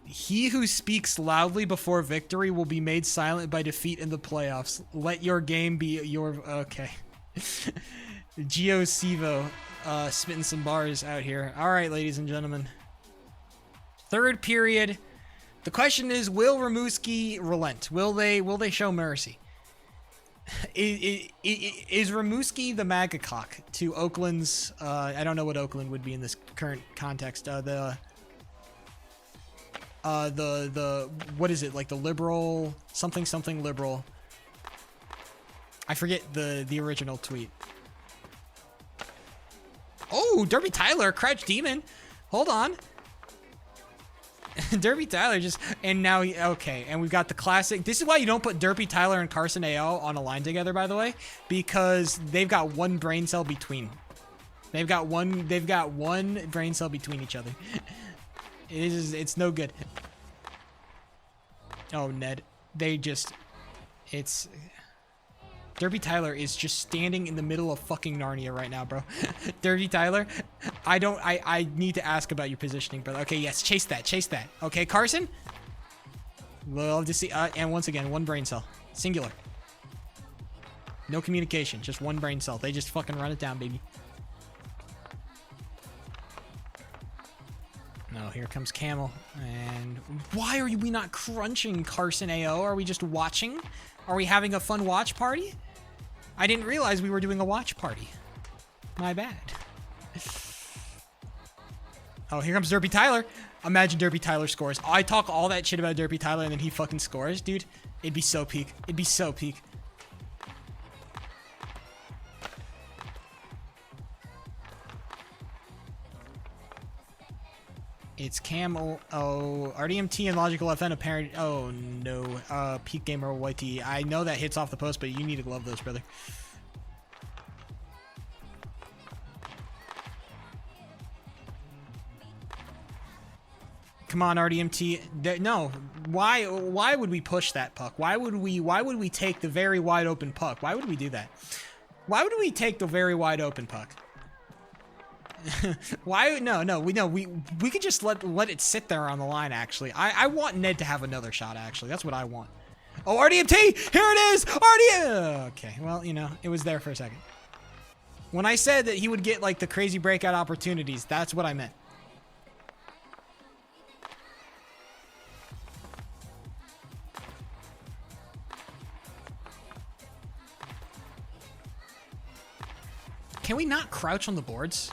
He who speaks loudly before victory will be made silent by defeat in the playoffs. Let your game be your... Okay. Gio Sivo spitting some bars out here. All right, ladies and gentlemen. Third period. The question is, will Rimouski relent? Will they show mercy? Is Rimouski the MAGA cock to Oakland's... I don't know what Oakland would be in this current context. The what is it, like the liberal something liberal? I forget the original tweet. Oh, Derby Tyler, Crouch Demon. Hold on. Derby Tyler just, and now okay, and we've got the classic. This is why you don't put Derby Tyler and Carson AO on a line together, by the way, because they've got one brain cell between. They've got one brain cell between each other. It's no good. Oh, Ned. Derby Tyler is just standing in the middle of fucking Narnia right now, bro. Derby Tyler, I need to ask about your positioning, brother. Okay, yes, chase that. Okay, Carson? Love to see, and once again, one brain cell. Singular. No communication, just one brain cell. They just fucking run it down, baby. No, here comes Camel. And why are we not crunching Carson AO? Are we just watching? Are we having a fun watch party? I didn't realize we were doing a watch party. My bad. Oh, here comes Derby Tyler. Imagine Derby Tyler scores. I talk all that shit about Derby Tyler and then he fucking scores, dude. It'd be so peak. It'd be so peak. It's Camel. Oh, RDMT and Logical FN apparent. Oh no. Peak Gamer YT. I know that hits off the post, but you need to glove those, brother. Come on, RDMT. No. Why would we push that puck? Why would we take the very wide open puck? Why would we do that? Why would we take the very wide open puck? Why? No, we could just let it sit there on the line, actually. I want Ned to have another shot, actually. That's what I want. Oh, RDMT! Here it is! RDM! Okay, well, you know, it was there for a second. When I said that he would get, like, the crazy breakout opportunities, that's what I meant. Can we not crouch on the boards?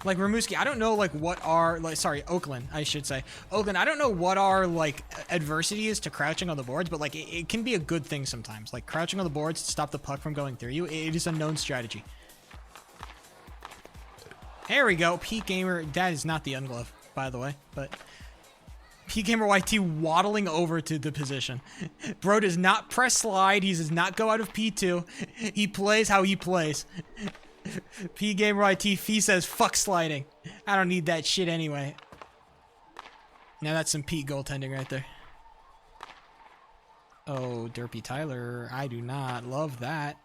Like, Rimouski, I don't know, like, what are, like, sorry, Oakland, I should say. Oakland, I don't know what our, like, adversity is to crouching on the boards, but, like, it can be a good thing sometimes. Like, crouching on the boards to stop the puck from going through you, it is a known strategy. There we go. Peak Gamer, that is not the unglove, by the way, but Peak Gamer YT waddling over to the position. Bro does not press slide. He does not go out of P2. He plays how he plays. P Gamer YT Fee says fuck sliding. I don't need that shit anyway. Now that's some Pete goaltending right there. Oh, Derpy Tyler. I do not love that.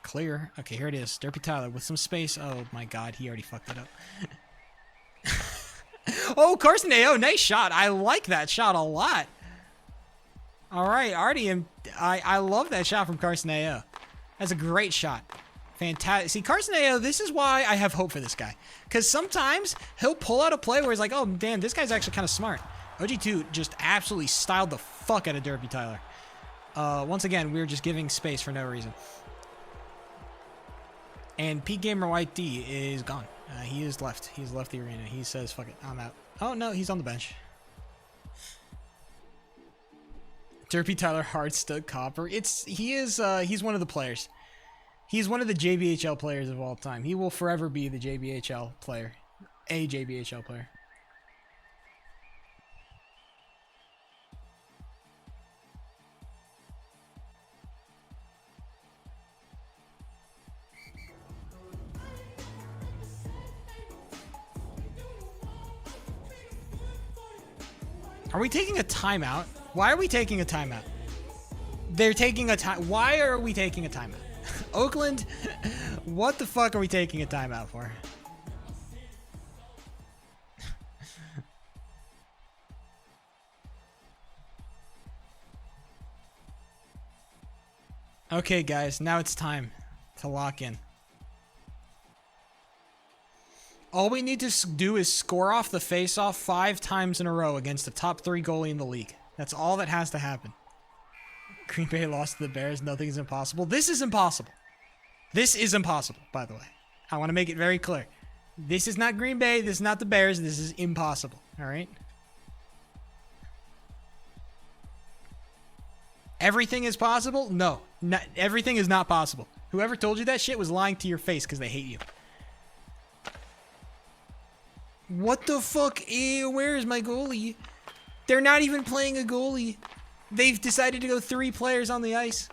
Clear. Okay, here it is. Derpy Tyler with some space. Oh my god, he already fucked it up. Oh, Carson AO, nice shot. I like that shot a lot. All right, RDM. I love that shot from Carson AO. That's a great shot. Fantastic. See, Carson AO, this is why I have hope for this guy. Because sometimes he'll pull out a play where he's like, oh, damn, this guy's actually kind of smart. OG2 just absolutely styled the fuck out of Derby Tyler. Once again, we're just giving space for no reason. And Pete Gamer YT is gone. He is left. He's left the arena. He says, fuck it, I'm out. Oh, no, he's on the bench. Derby Tyler hard stud copper. He's one of the players. He's one of the JBHL players of all time. He will forever be the JBHL player. A JBHL player. Are we taking a timeout? Why are we taking a timeout? They're taking a time. Why are we taking a timeout? Oakland, what the fuck are we taking a timeout for? Okay, guys, now it's time to lock in. All we need to do is score off the face-off 5 times in a row against the top 3 goalie in the league. That's all that has to happen. Green Bay lost to the Bears. Nothing is impossible. This is impossible. This is impossible, by the way. I want to make it very clear. This is not Green Bay. This is not the Bears. This is impossible. All right? Everything is possible? No. Everything is not possible. Whoever told you that shit was lying to your face because they hate you. What the fuck? Ew, where is my goalie? They're not even playing a goalie. They've decided to go 3 players on the ice.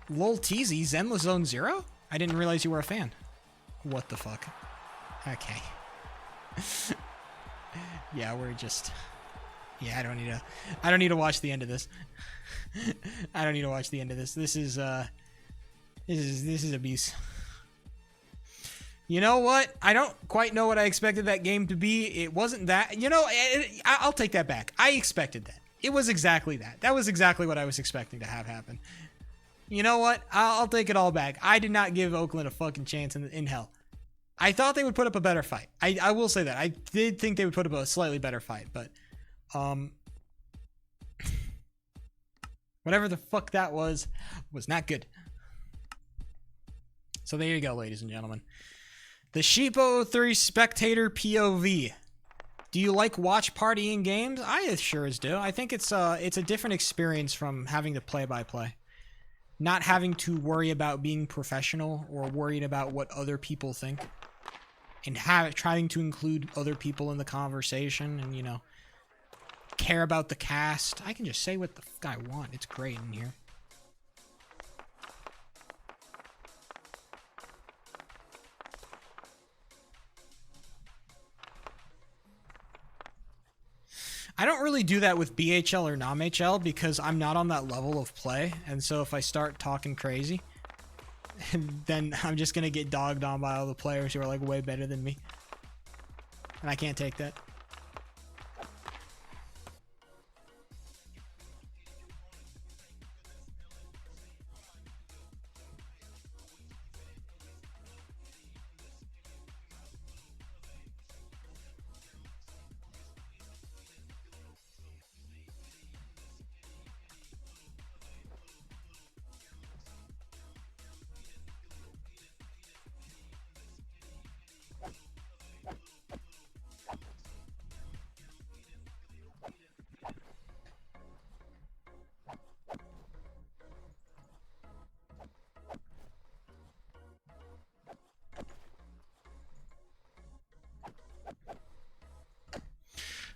Lol teasy, Zenless Zone 0? I didn't realize you were a fan. What the fuck? Okay. Yeah, we're just... Yeah, I don't need to watch the end of this. I don't need to watch the end of this. This is abuse. You know what? I don't quite know what I expected that game to be. It wasn't that. You know, I'll take that back. I expected that. It was exactly that. That was exactly what I was expecting to have happen. You know what? I'll take it all back. I did not give Oakland a fucking chance in hell. I thought they would put up a better fight. I will say that. I did think they would put up a slightly better fight, but whatever the fuck that was not good. So there you go, ladies and gentlemen. The Sheepo03 Spectator POV. Do you like watch partying games? I sure as do. I think it's a different experience from having the play-by-play. Not having to worry about being professional or worried about what other people think. And trying to include other people in the conversation and, you know, care about the cast. I can just say what the fuck I want. It's great in here. I don't really do that with BHL or NAMHL because I'm not on that level of play. And so if I start talking crazy, then I'm just going to get dogged on by all the players who are like way better than me. And I can't take that.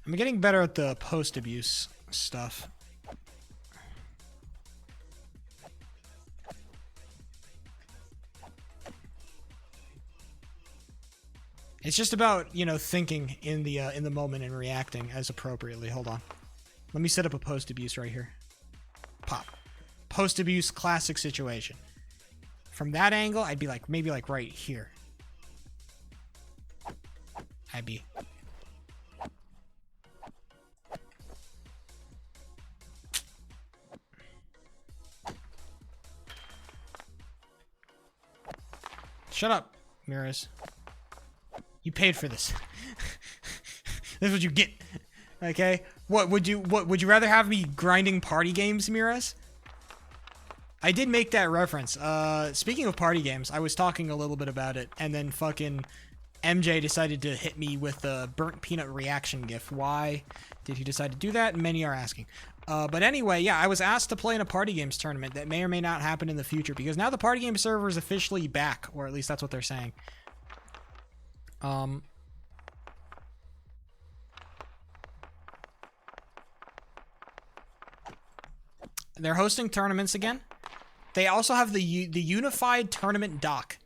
I'm getting better at the post-abuse stuff. It's just about, you know, thinking in the moment and reacting as appropriately. Hold on. Let me set up a post-abuse right here. Pop. Post-abuse classic situation. From that angle, I'd be like, maybe like right here. I'd be... Shut up, Miras. You paid for this. This is what you get. Okay? What would you rather have me grinding party games, Miras? I did make that reference. Speaking of party games, I was talking a little bit about it, and then fucking MJ decided to hit me with the burnt peanut reaction gif. Why did he decide to do that? Many are asking. But anyway, yeah, I was asked to play in a party games tournament that may or may not happen in the future because now the party game server is officially back, or at least that's what they're saying. They're hosting tournaments again. They also have the unified tournament doc.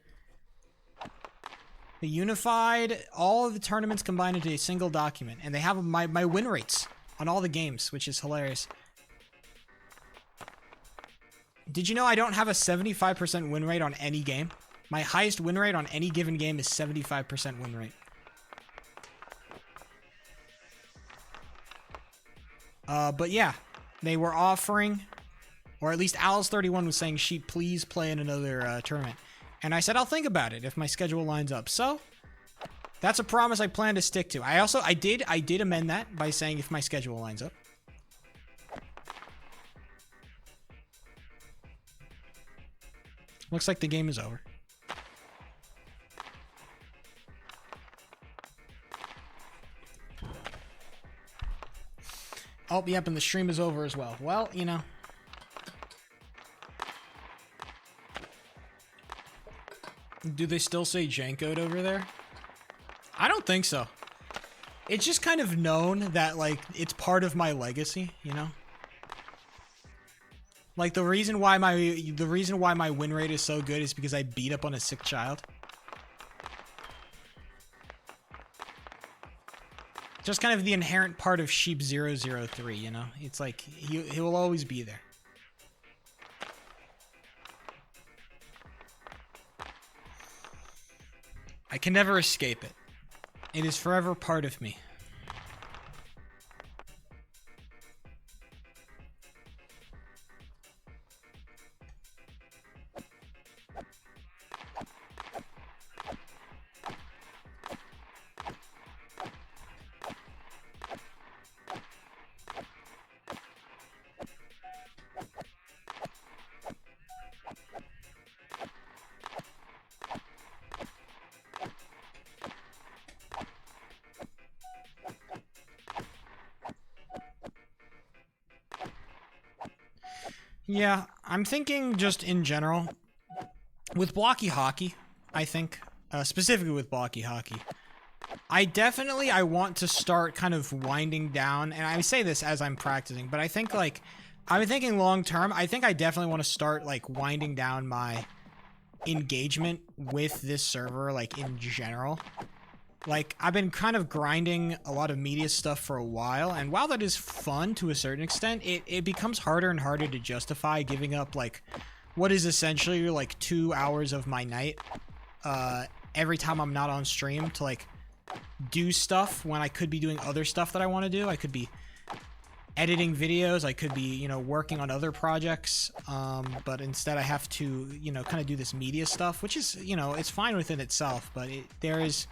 The unified, all of the tournaments combined into a single document, and they have my win rates on all the games, which is hilarious. Did you know I don't have a 75% win rate on any game? My highest win rate on any given game is 75% win rate. But yeah, they were offering Or at least Alice31 was saying she'd please play in another tournament. And I said I'll think about it if my schedule lines up. So that's a promise I plan to stick to. I did amend that by saying if my schedule lines up. Looks like the game is over. Oh, yep, and the stream is over as well. Well, you know. Do they still say Jankode over there? I don't think so. It's just kind of known that, like, it's part of my legacy, you know? Like, the reason why my win rate is so good is because I beat up on a sick child. Just kind of the inherent part of Sheep003, you know? It's like, he will always be there. I can never escape it. It is forever part of me. Yeah, I'm thinking just in general, with blocky hockey, I think, specifically with blocky hockey, I want to start kind of winding down, and I say this as I'm practicing, but I think, like, I'm thinking long term, I think I definitely want to start, like, winding down my engagement with this server, like, in general. Like, I've been kind of grinding a lot of media stuff for a while, and while that is fun to a certain extent, it becomes harder and harder to justify giving up, like, what is essentially, like, 2 hours of my night, every time I'm not on stream to, like, do stuff when I could be doing other stuff that I want to do. I could be editing videos, I could be, you know, working on other projects, but instead I have to, you know, kind of do this media stuff, which is, you know, it's fine within itself, but there is...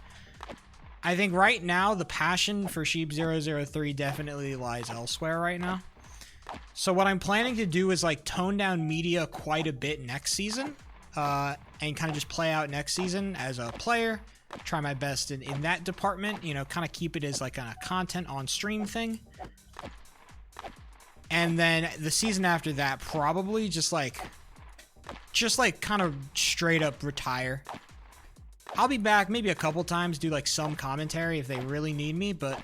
I think right now, the passion for Sheep003 definitely lies elsewhere right now. So what I'm planning to do is, like, tone down media quite a bit next season, and kind of just play out next season as a player, try my best in that department, you know, kind of keep it as, like, a content on stream thing. And then the season after that, probably just like kind of straight up retire. I'll be back maybe a couple times, do like some commentary if they really need me, but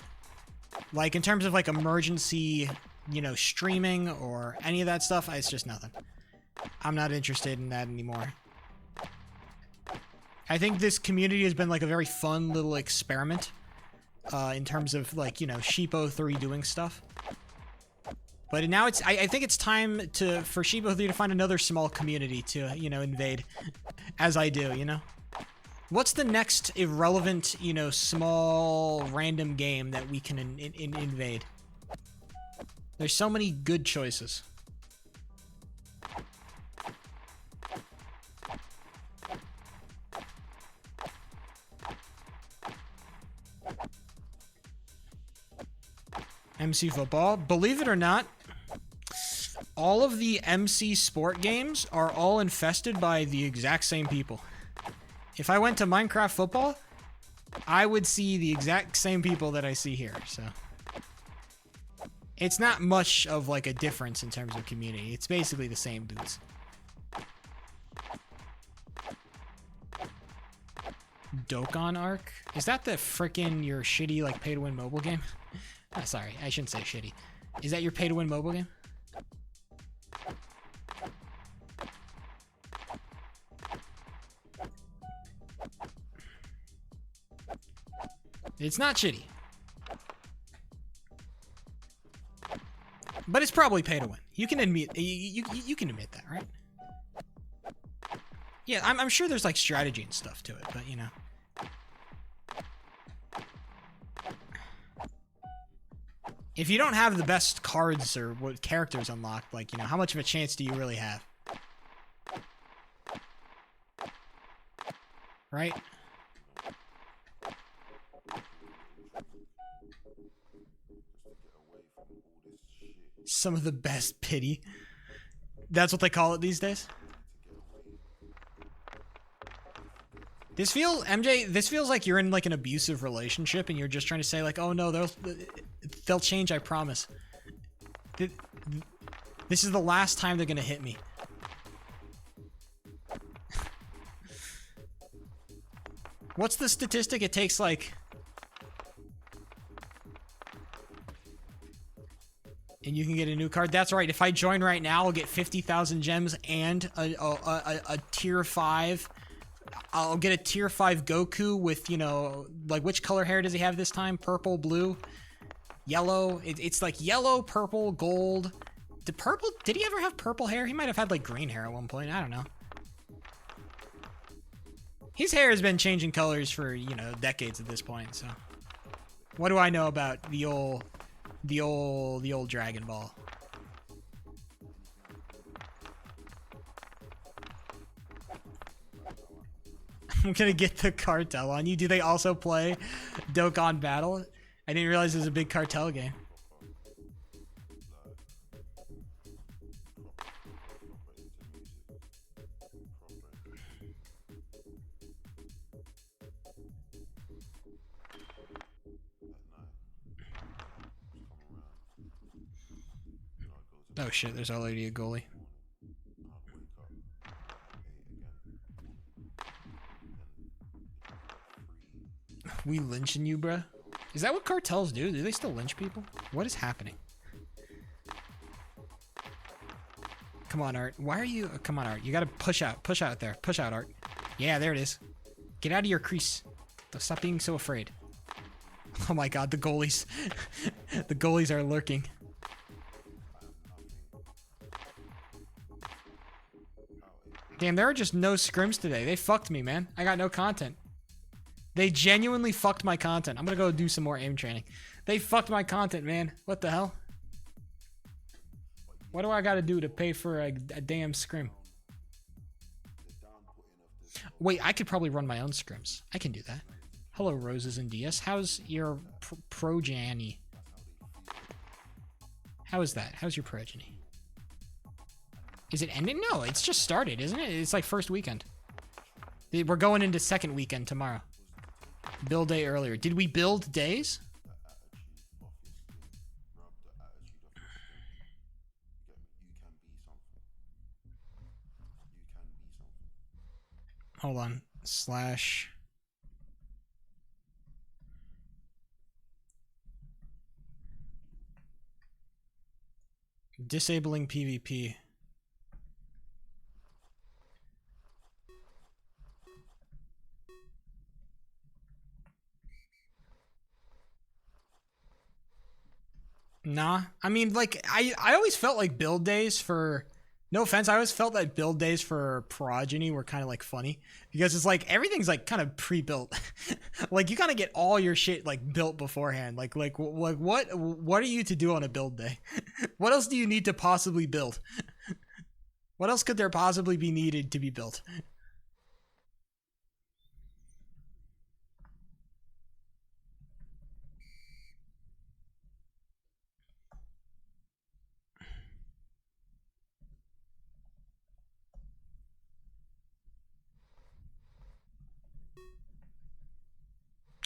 like in terms of like emergency, you know, streaming or any of that stuff, it's just nothing. I'm not interested in that anymore. I think this community has been like a very fun little experiment in terms of like, you know, Sheep03 doing stuff. But now it's, I think it's time for Sheep03 to find another small community to, you know, invade as I do, you know? What's the next irrelevant, you know, small random game that we can invade? There's so many good choices. MC football. Believe it or not, all of the MC sport games are all infested by the exact same people. If I went to Minecraft football, I would see the exact same people that I see here, so. It's not much of like a difference in terms of community. It's basically the same dudes. Dokkan Arc? Is that the frickin' your shitty like pay-to-win mobile game? Oh, sorry, I shouldn't say shitty. Is that your pay-to-win mobile game? It's not shitty. But it's probably pay to win. You can admit you can admit that, right? Yeah, I'm sure there's like strategy and stuff to it, but you know. If you don't have the best cards or what characters unlocked, like, you know, how much of a chance do you really have? Right? Some of the best pity. That's what they call it these days. This feels like you're in like an abusive relationship and you're just trying to say like, oh no, they'll change, I promise. This is the last time they're gonna hit me. What's the statistic? It takes like... And you can get a new card. That's right. If I join right now, I'll get 50,000 gems and a tier 5. I'll get a tier 5 Goku with, you know, like which color hair does he have this time? Purple, blue, yellow. It's like yellow, purple, gold. Did he ever have purple hair? He might have had like green hair at one point. I don't know. His hair has been changing colors for, you know, decades at this point, so. What do I know about the old Dragon Ball? I'm gonna get the cartel on you. Do they also play Dokkan Battle? I didn't realize it was a big cartel game. Oh shit, there's already a goalie. We lynching you, bruh? Is that what cartels do? Do they still lynch people? What is happening? Come on, Art. Why are you... come on, Art. You gotta push out. Push out there. Push out, Art. Yeah, there it is. Get out of your crease. Stop being so afraid. Oh my god, the goalies. The goalies are lurking. Damn, there are just no scrims today. They fucked me, man. I got no content. They genuinely fucked my content. I'm gonna go do some more aim training. They fucked my content, man. What the hell? What do I gotta do to pay for a damn scrim? Wait, I could probably run my own scrims. I can do that. Hello, Roses and DS. How's your progeny? How is that? How's your progeny? Is it ending? No, it's just started, isn't it? It's like first weekend. We're going into second weekend tomorrow. Build day earlier. Did we build days? Hold on. Slash. Disabling PvP. Nah, I mean, like, I always felt like build days for, no offense, I always felt that build days for Progeny were kind of like funny because it's like everything's like kind of pre-built. Like you gotta get all your shit like built beforehand. Like what are you to do on a build day? What else do you need to possibly build? What else could there possibly be needed to be built?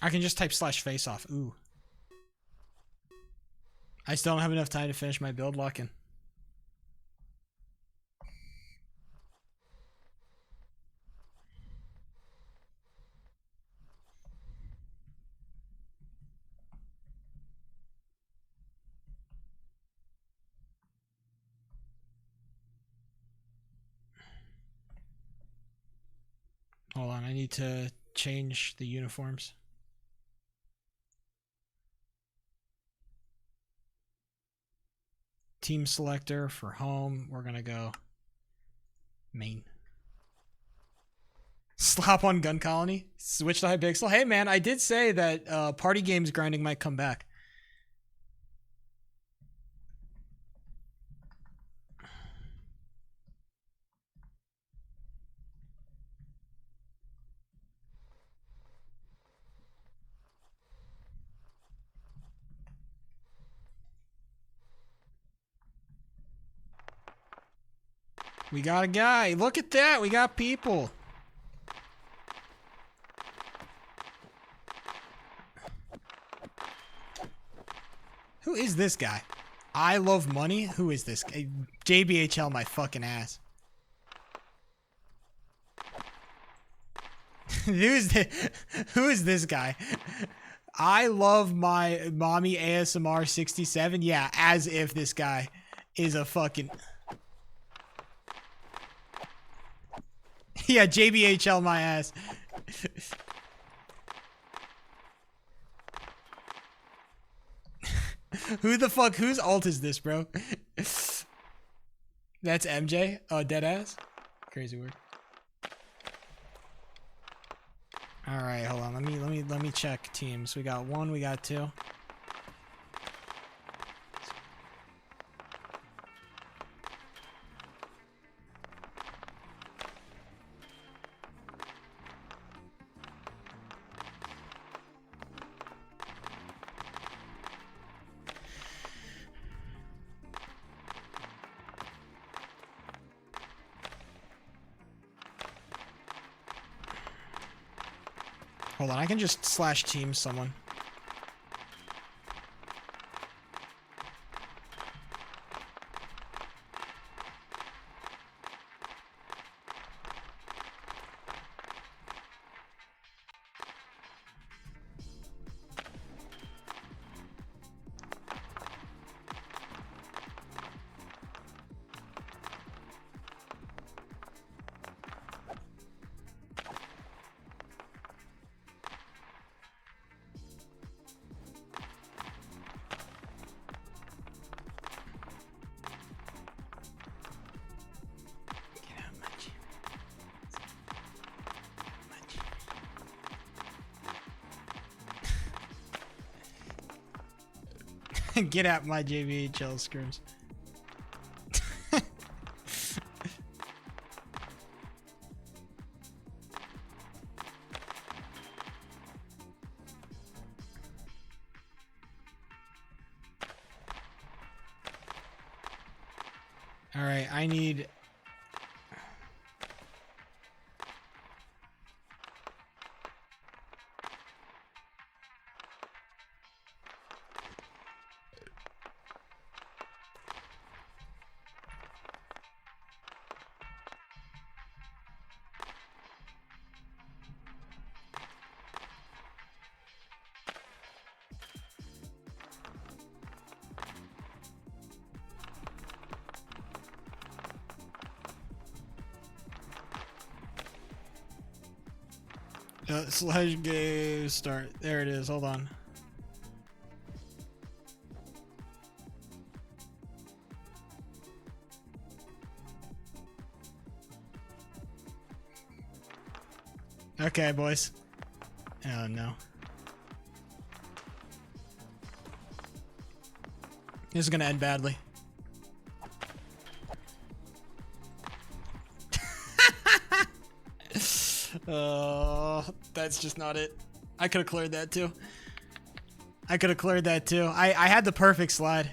I can just type slash face off. Ooh. I still don't have enough time to finish my build lock-in. Hold on, I need to change the uniforms. Team selector for home. We're gonna go main. Slap on Gun Colony. Switch to Hypixel. Hey man, I did say that party games grinding might come back. We got a guy. Look at that. We got people. Who is this guy? I love money? Who is this guy? JBHL my fucking ass. Who is this guy? I love my mommy ASMR 67. Yeah, as if this guy is a fucking... Yeah, JBHL my ass. Who the fuck? Whose alt is this, bro? That's MJ? Oh, dead ass? Crazy word. Alright, hold on. Let me check teams. We got 1, we got 2. Hold on, I can just slash team someone. Get out my JVHL scrims. All right, I need... slash game start. There it is. Hold on. Okay, boys. Oh no. This is gonna end badly. That's just not it. I could have cleared that too. I could have cleared that too. I had the perfect slide.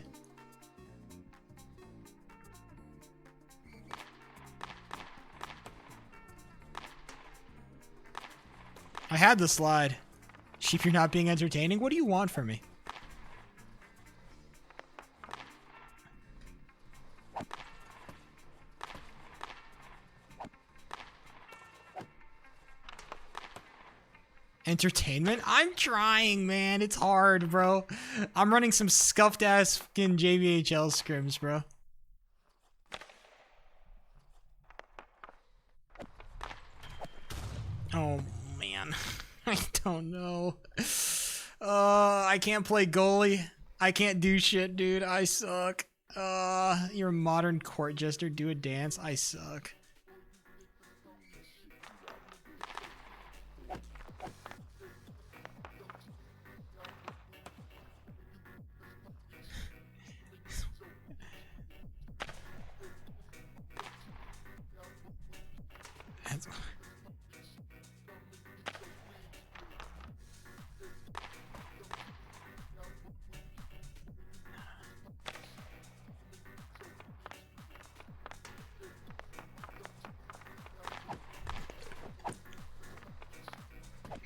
I had the slide. Sheep, you're not being entertaining? What do you want from me? Entertainment? I'm trying, man. It's hard, bro. I'm running some scuffed ass fucking JVHL scrims, bro. Oh, man. I don't know. I can't play goalie. I can't do shit, dude. I suck. You're a modern court jester. Do a dance. I suck.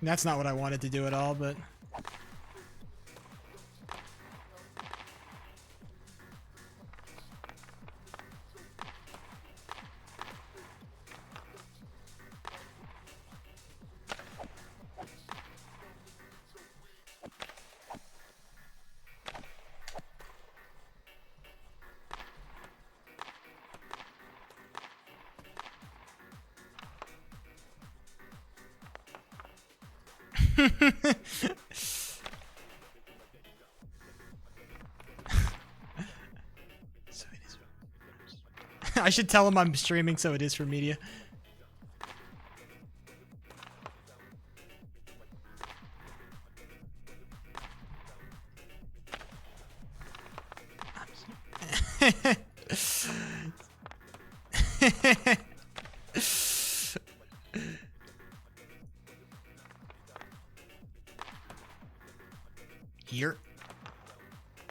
That's not what I wanted to do at all, but... I should tell him I'm streaming, so it is for media. Here.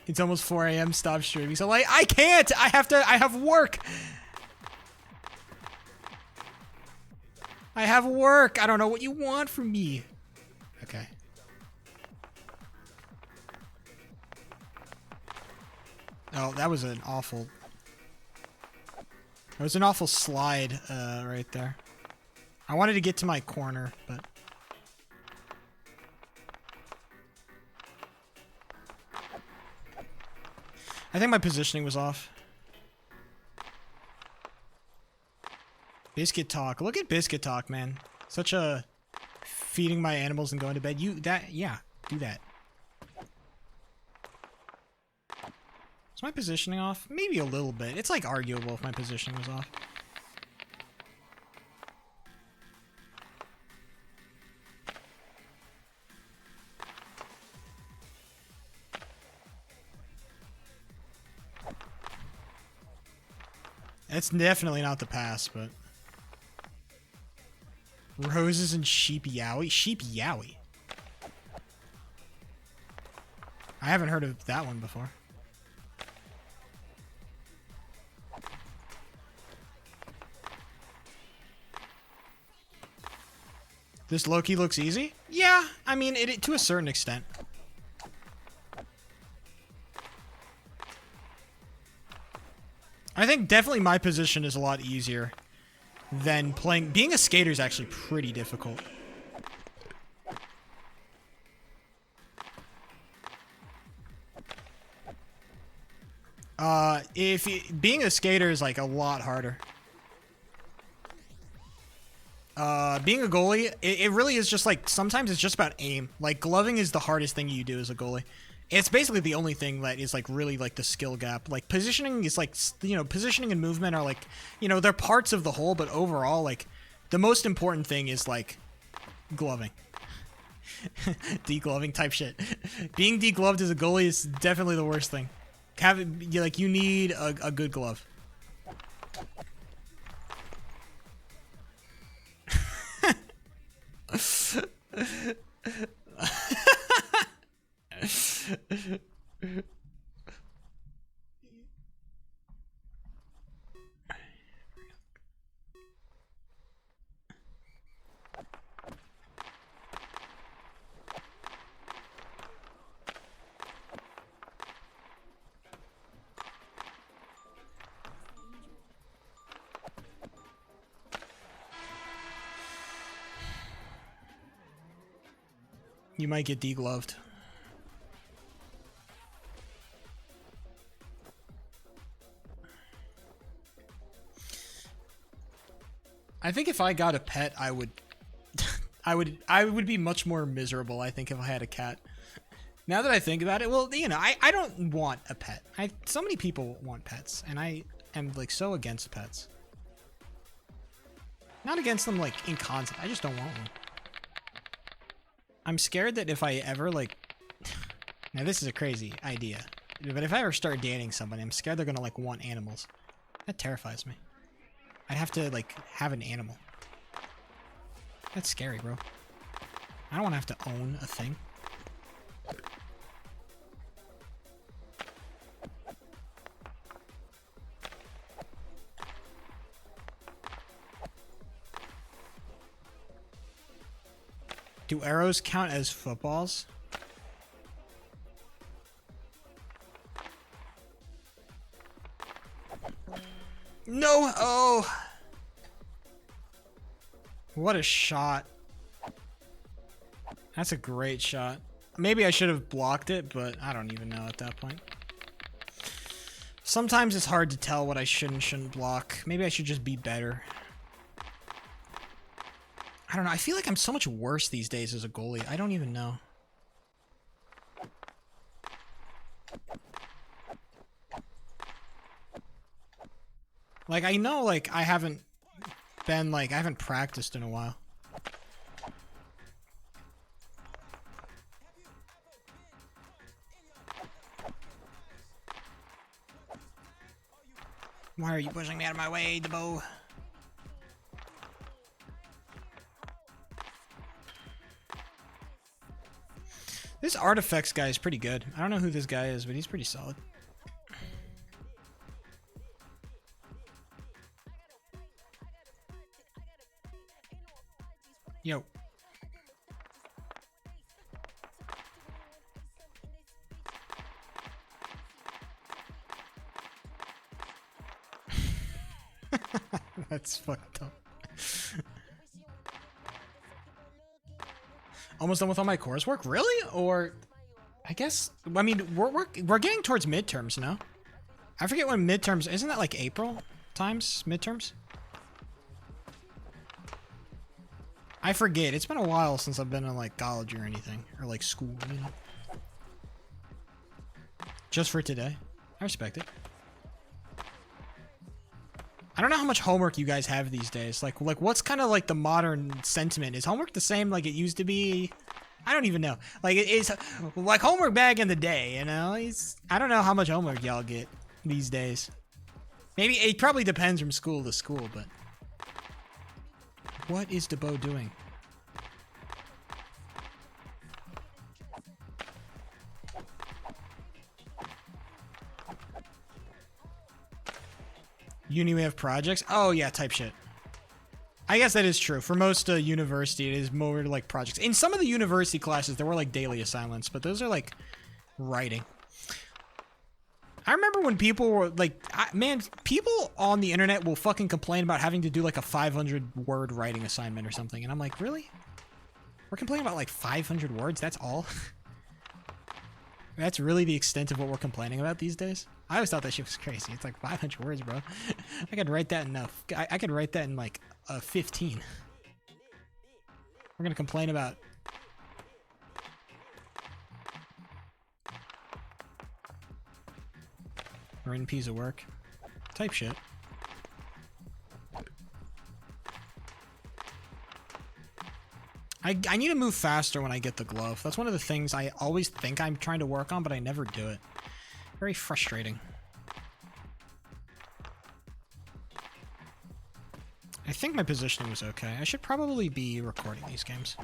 It's almost 4 a.m. Stop streaming. So like, I can't. I have work. I have work. I don't know what you want from me. Okay. Oh, that was an awful... That was an awful slide right there. I wanted to get to my corner, but... I think my positioning was off. Biscuit Talk. Look at Biscuit Talk, man. Such a feeding my animals and going to bed. Yeah, do that. Is my positioning off? Maybe a little bit. It's like arguable if my positioning was off. It's definitely not the pass, but... Roses and Sheep Yowie? Sheep Yowie? I haven't heard of that one before. This Loki looks easy? Yeah, I mean, it to a certain extent. I think definitely my position is a lot easier than playing... Being a skater is actually pretty difficult. Being a skater is like a lot harder. Being a goalie, it really is just like, sometimes it's just about aim. Like, gloving is the hardest thing you do as a goalie. It's basically the only thing that is like really like the skill gap. Like positioning is like, you know, positioning and movement are like, you know, they're parts of the whole, but overall, like the most important thing is like gloving. Degloving type shit. Being degloved as a goalie is definitely the worst thing. You need a good glove. You might get degloved. I think if I got a pet, I would I would be much more miserable, I think, if I had a cat. Now that I think about it, well, you know, I don't want a pet. So many people want pets, and I am like so against pets. Not against them like in concept. I just don't want one. I'm scared that if I ever like now this is a crazy idea, but if I ever start dating somebody, I'm scared they're gonna like want animals. That terrifies me. I'd have to like have an animal. That's scary, bro. I don't want to have to own a thing. Do arrows count as footballs? No! Oh! What a shot. That's a great shot. Maybe I should have blocked it, but I don't even know at that point. Sometimes it's hard to tell what I should and shouldn't block. Maybe I should just be better. I don't know. I feel like I'm so much worse these days as a goalie. I don't even know. Like, I know, like, I haven't practiced in a while. Why are you pushing me out of my way, DeBo? This Artifacts guy is pretty good. I don't know who this guy is, but he's pretty solid. Yo. That's fucked up. Almost done with all my coursework? Really? Or I guess I mean we're getting towards midterms now. I forget when midterms isn't that like April times midterms? I forget. It's been a while since I've been in like college or anything or like school, you know. Just for today. I respect it. I don't know how much homework you guys have these days. Like what's kind of like the modern sentiment? Is homework the same like it used to be? I don't even know. Like it's like homework back in the day, you know? I don't know how much homework y'all get these days. Maybe it probably depends from school to school, but what is DeBo doing? Uni we have projects? Oh yeah, type shit. I guess that is true. For most university, it is more like projects. In some of the university classes, there were like daily assignments, but those are like writing. I remember when people were like, man, people on the internet will fucking complain about having to do like a 500-word writing assignment or something. And I'm like, really? We're complaining about like 500 words? That's all? That's really the extent of what we're complaining about these days? I always thought that shit was crazy. It's like 500 words, bro. I could write that in I could write that in like 15. We're gonna complain about written piece of work. Type shit. I need to move faster when I get the glove. That's one of the things I always think I'm trying to work on, but I never do it. Very frustrating. I think my positioning was okay. I should probably be recording these games.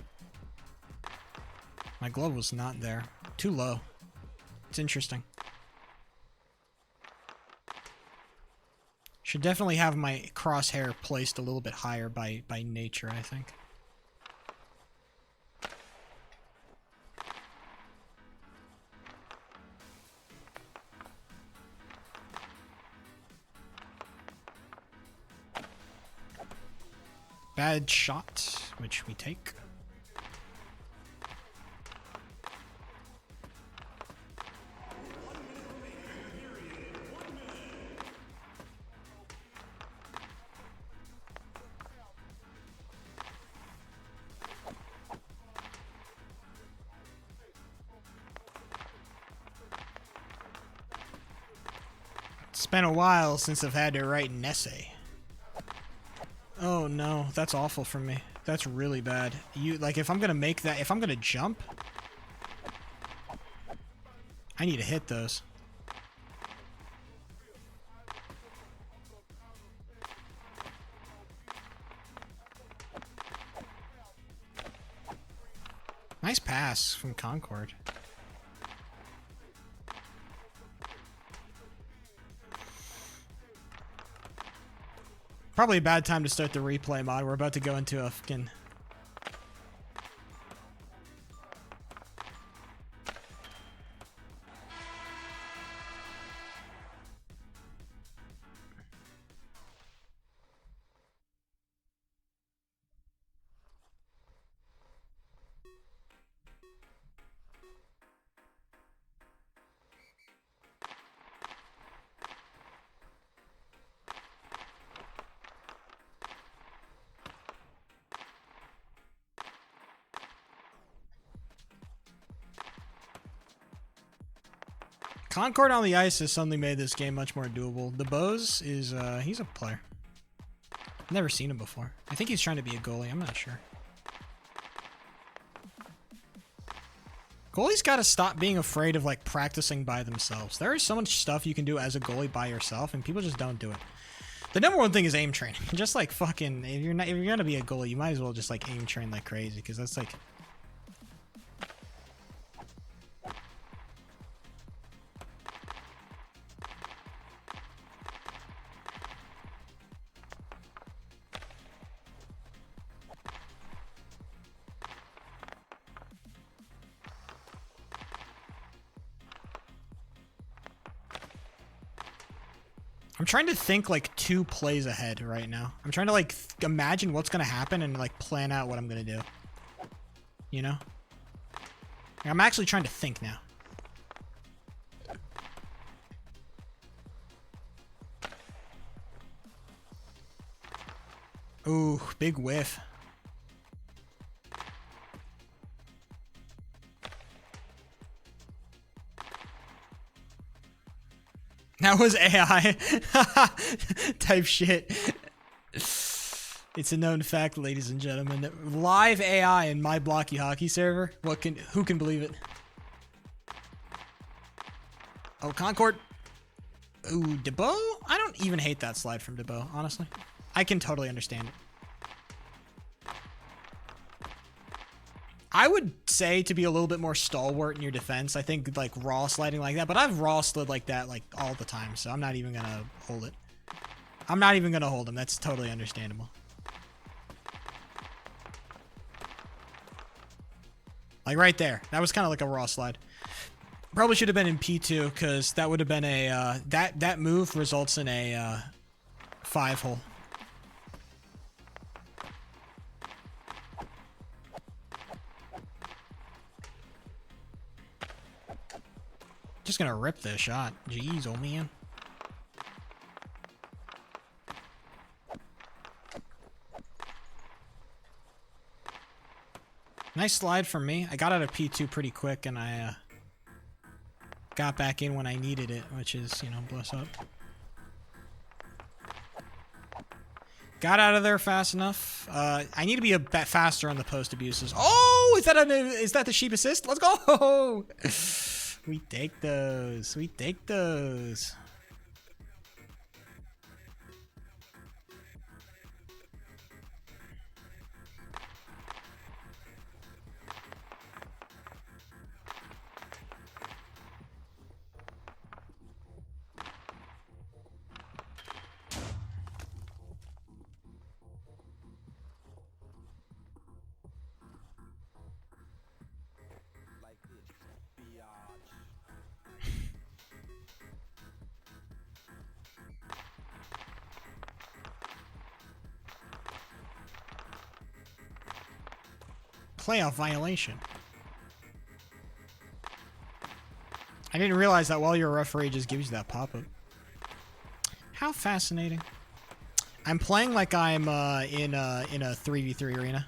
My glove was not there. Too low. It's interesting. Should definitely have my crosshair placed a little bit higher by nature, I think. Bad shot, which we take. It's been a while since I've had to write an essay. Oh no, that's awful for me. That's really bad. If I'm gonna make that, if I'm gonna jump, I need to hit those. Nice pass from Concord. Probably a bad time to start the replay mod. We're about to go into a fucking Concord on the ice has suddenly made this game much more doable. DeBose is, he's a player. Never seen him before. I think he's trying to be a goalie. I'm not sure. Goalies got to stop being afraid of like practicing by themselves. There is so much stuff you can do as a goalie by yourself, and people just don't do it. The number one thing is aim training. Just like fucking, if you're gonna be a goalie, you might as well just like aim train like crazy, because that's like. I'm trying to think like 2 plays ahead right now. I'm trying to like imagine what's gonna happen and like plan out what I'm gonna do. You know? I'm actually trying to think now. Ooh, big whiff. That was AI type shit. It's a known fact, ladies and gentlemen. Live AI in my Blocky Hockey server. Who can believe it? Oh, Concord. Ooh, DeBo? I don't even hate that slide from DeBo, honestly. I can totally understand it. I would say to be a little bit more stalwart in your defense. I think like raw sliding like that, but I've raw slid like that like all the time, so I'm not even gonna hold it. I'm not even gonna hold him. That's totally understandable. Like right there. That was kind of like a raw slide. Probably should have been in P2, because that would have been a that move results in a 5-hole. Just gonna rip this shot. Jeez, oh man. Nice slide from me. I got out of P2 pretty quick, and I got back in when I needed it, which is, you know, bless up. Got out of there fast enough. I need to be a bit faster on the post abuses. Oh, is that the sheep assist? Let's go! We take those. We take those. Playoff violation. I didn't realize that while you're a referee, it just gives you that pop-up. How fascinating. I'm playing like I'm in a 3v3 arena.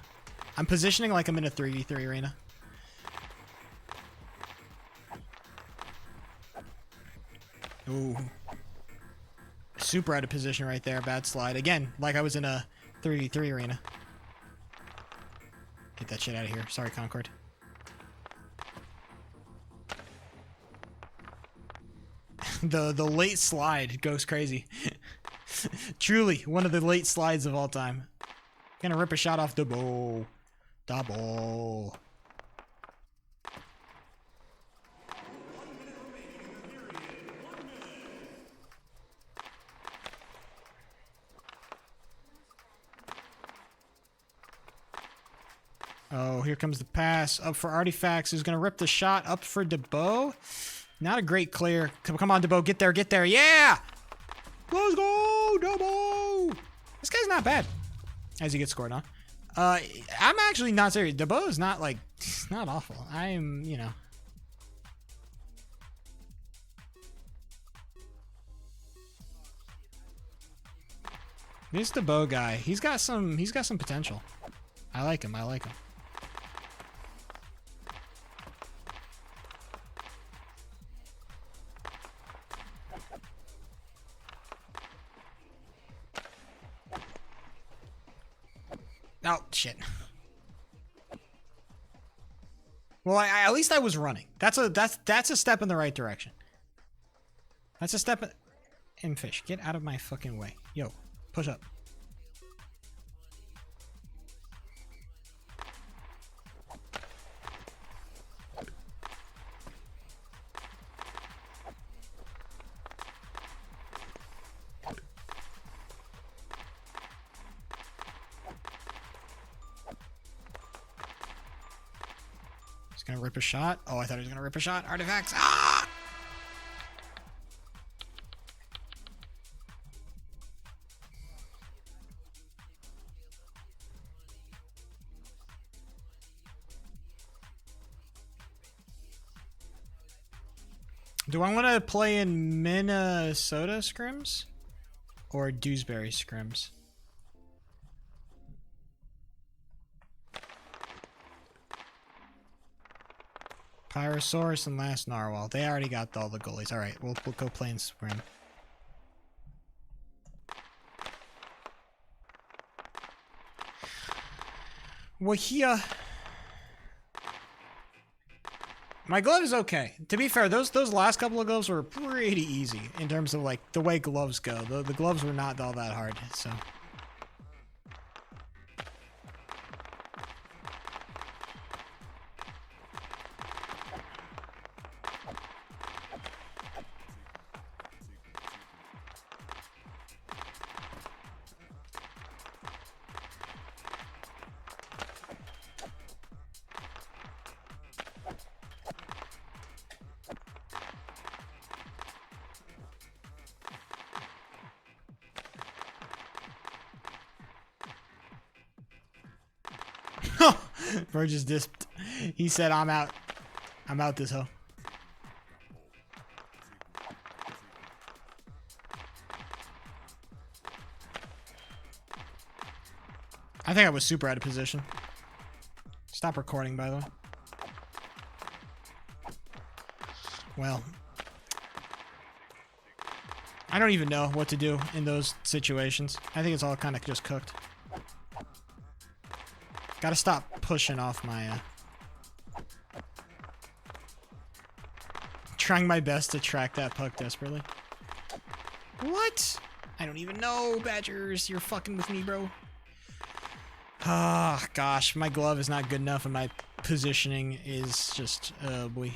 I'm positioning like I'm in a 3v3 arena. Ooh. Super out of position right there. Bad slide. Again, like I was in a 3v3 arena. Get that shit out of here. Sorry, Concord. The late slide goes crazy. Truly, one of the late slides of all time. Gonna rip a shot off the bow. Double. Oh, here comes the pass. Up for Artifacts, who's going to rip the shot up for DeBo. Not a great clear. Come on, DeBo. Get there, get there. Yeah! Let's go, DeBo! This guy's not bad. As he gets scored on. I'm actually not serious. DeBo is not, like, not awful. I'm, you know. This DeBo guy, he's got some potential. I like him. I like him. Oh, shit. Well, at least I was running. That's a step in the right direction. That's a step in fish. Get out of my fucking way. Yo, push up. He's gonna rip a shot. Oh, I thought he was gonna rip a shot. Artifacts. Ah! Do I want to play in Minnesota scrims or Dewsbury scrims? Pyrosaurus and Last Narwhal. They already got all the goalies. All right, we'll go play in scrim. Well, here. My glove is okay. To be fair, those last couple of gloves were pretty easy in terms of like the way gloves go. The gloves were not all that hard, so. Bro just dipped. He said, I'm out. I'm out this hoe. I think I was super out of position. Stop recording, by the way. Well, I don't even know what to do in those situations. I think it's all kind of just cooked. Gotta stop pushing off my, trying my best to track that puck desperately. What? I don't even know, Badgers. You're fucking with me, bro. Ah, gosh. My glove is not good enough and my positioning is just, oh boy.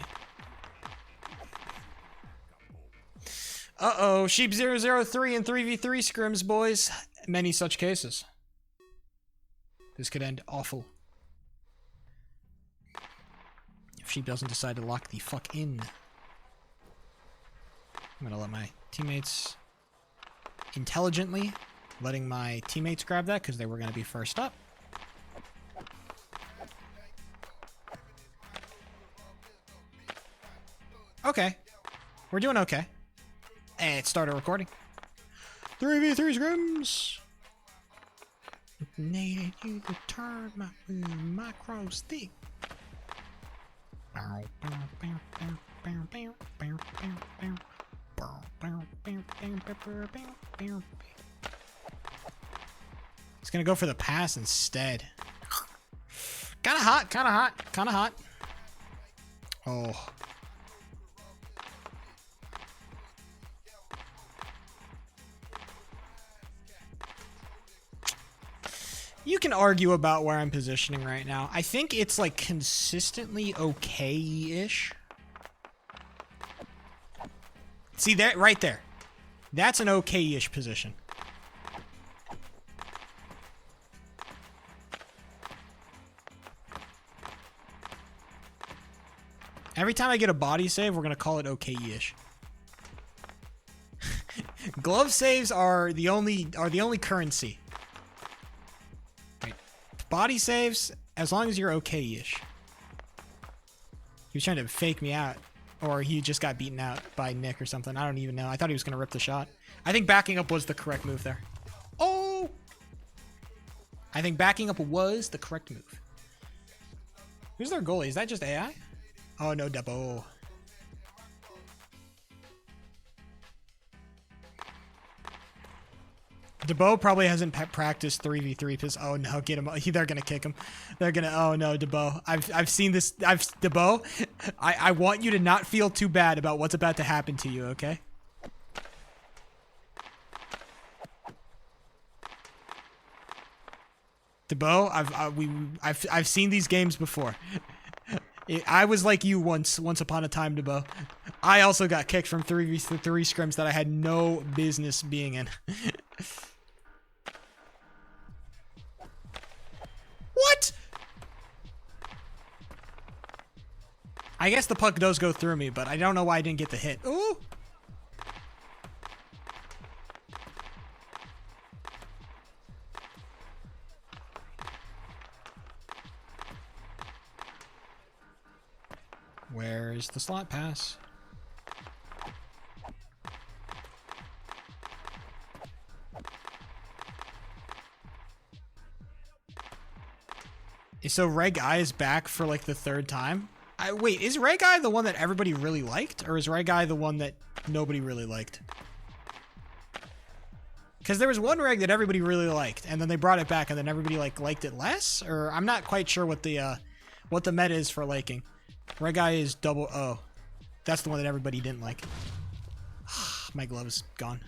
Uh-oh. Sheep 003 and 3v3 scrims, boys. Many such cases. This could end awful. If Sheep doesn't decide to lock the fuck in. I'm gonna let my teammates intelligently, letting my teammates grab that because they were gonna be first up. Okay. We're doing okay. And it started recording. 3v3 scrims! Needed you to turn my micro stick. It's gonna go for the pass instead. Kinda hot, kinda hot, kinda hot. Oh. You can argue about where I'm positioning right now. I think it's like consistently okay-ish. See that right there? That's an okay-ish position. Every time I get a body save, we're gonna call it okay-ish. Glove saves are the only currency. Body saves, as long as you're okay-ish. He was trying to fake me out. Or he just got beaten out by Nick or something. I don't even know. I thought he was going to rip the shot. I think backing up was the correct move there. Oh! I think backing up was the correct move. Who's their goalie? Is that just AI? Oh, no, Debo. DeBo probably hasn't practiced 3v3 because, oh no, get him. They're going to kick him. They're going to, oh no, DeBo. I've seen this. DeBo, I want you to not feel too bad about what's about to happen to you, okay? DeBo, I've seen these games before. I was like you once upon a time, DeBo. I also got kicked from 3v3 scrims that I had no business being in. What? I guess the puck does go through me, but I don't know why I didn't get the hit. Ooh. Where's the slot pass? So Reg I is back for like the third time? Wait, is Reg I the one that everybody really liked? Or is Reg I the one that nobody really liked? Because there was one Reg that everybody really liked, and then they brought it back, and then everybody like liked it less? Or I'm not quite sure what the meta is for liking. Reg I is double O. That's the one that everybody didn't like. My glove is gone.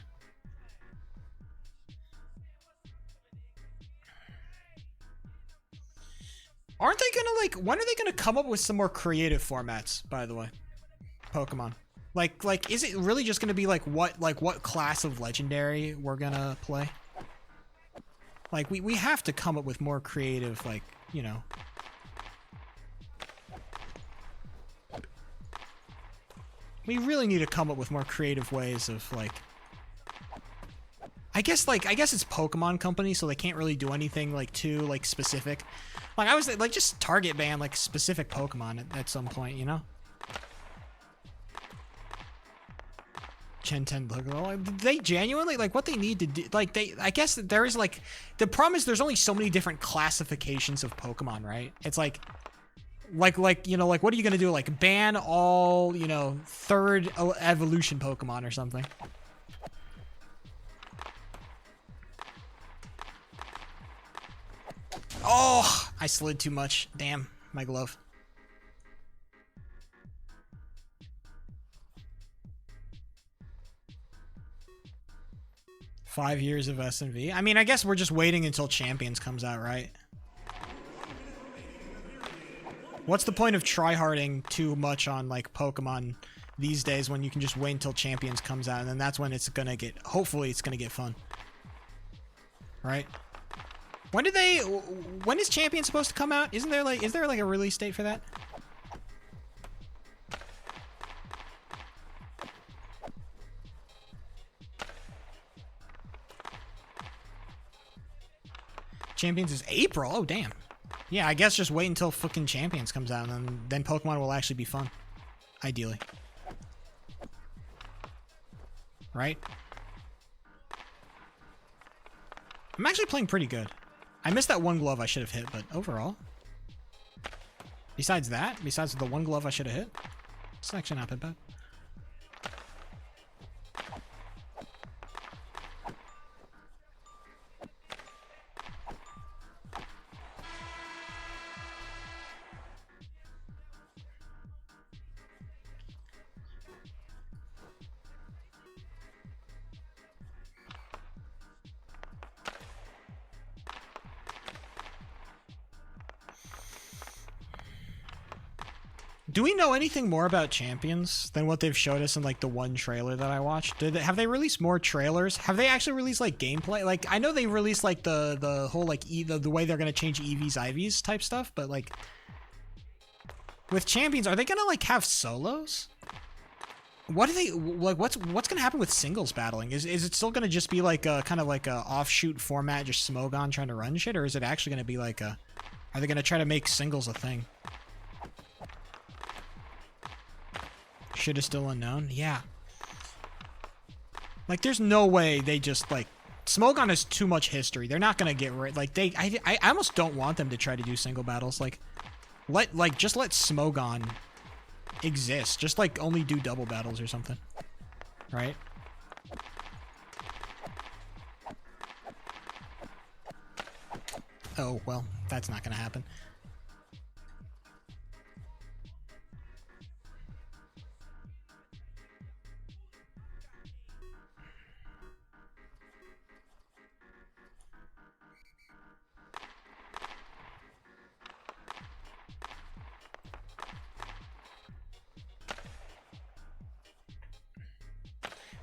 Aren't they gonna like, when are they gonna come up with some more creative formats, by the way? Pokemon. Like, is it really just gonna be like what class of legendary we're gonna play? Like, we have to come up with more creative, like, you know. We really need to come up with more creative ways of like, I guess it's Pokemon Company, so they can't really do anything like too like specific. Like I was like, just target ban like specific Pokemon at some point, you know? Gen 10 Pokemon. They genuinely like what they need to do. Like I guess that there is like, the problem is there's only so many different classifications of Pokemon, right? It's like you know, like what are you gonna do? Like ban all, you know, third evolution Pokemon or something? Oh, I slid too much. Damn, my glove. Five years of SNV. I mean, I guess we're just waiting until Champions comes out, right? What's the point of tryharding too much on like Pokemon these days when you can just wait until Champions comes out, and then that's when it's gonna get, hopefully it's gonna get fun. Right? When is Champion supposed to come out? Is there like a release date for that? Champions is April? Oh, damn. Yeah, I guess just wait until fucking Champions comes out, and then Pokemon will actually be fun. Ideally. Right? I'm actually playing pretty good. I missed that one glove I should have hit, but overall, besides the one glove I should have hit, it's actually not that bad. Do we know anything more about Champions than what they've showed us in like the one trailer that I watched? Have they released more trailers? Have they actually released like gameplay? Like I know they released like the whole like the way they're gonna change EVs, IVs type stuff, but like with Champions, are they gonna like have solos? What do they like? What's gonna happen with singles battling? Is it still gonna just be like a kind of like a offshoot format, just Smogon trying to run shit, or is it actually gonna be like a? Are they gonna try to make singles a thing? Shit is still unknown. Yeah. Like, there's no way they just, like... Smogon has too much history. They're not gonna get rid... Like, I almost don't want them to try to do single battles. Like, just let Smogon exist. Just, like, only do double battles or something. Right? Oh, well, that's not going to happen.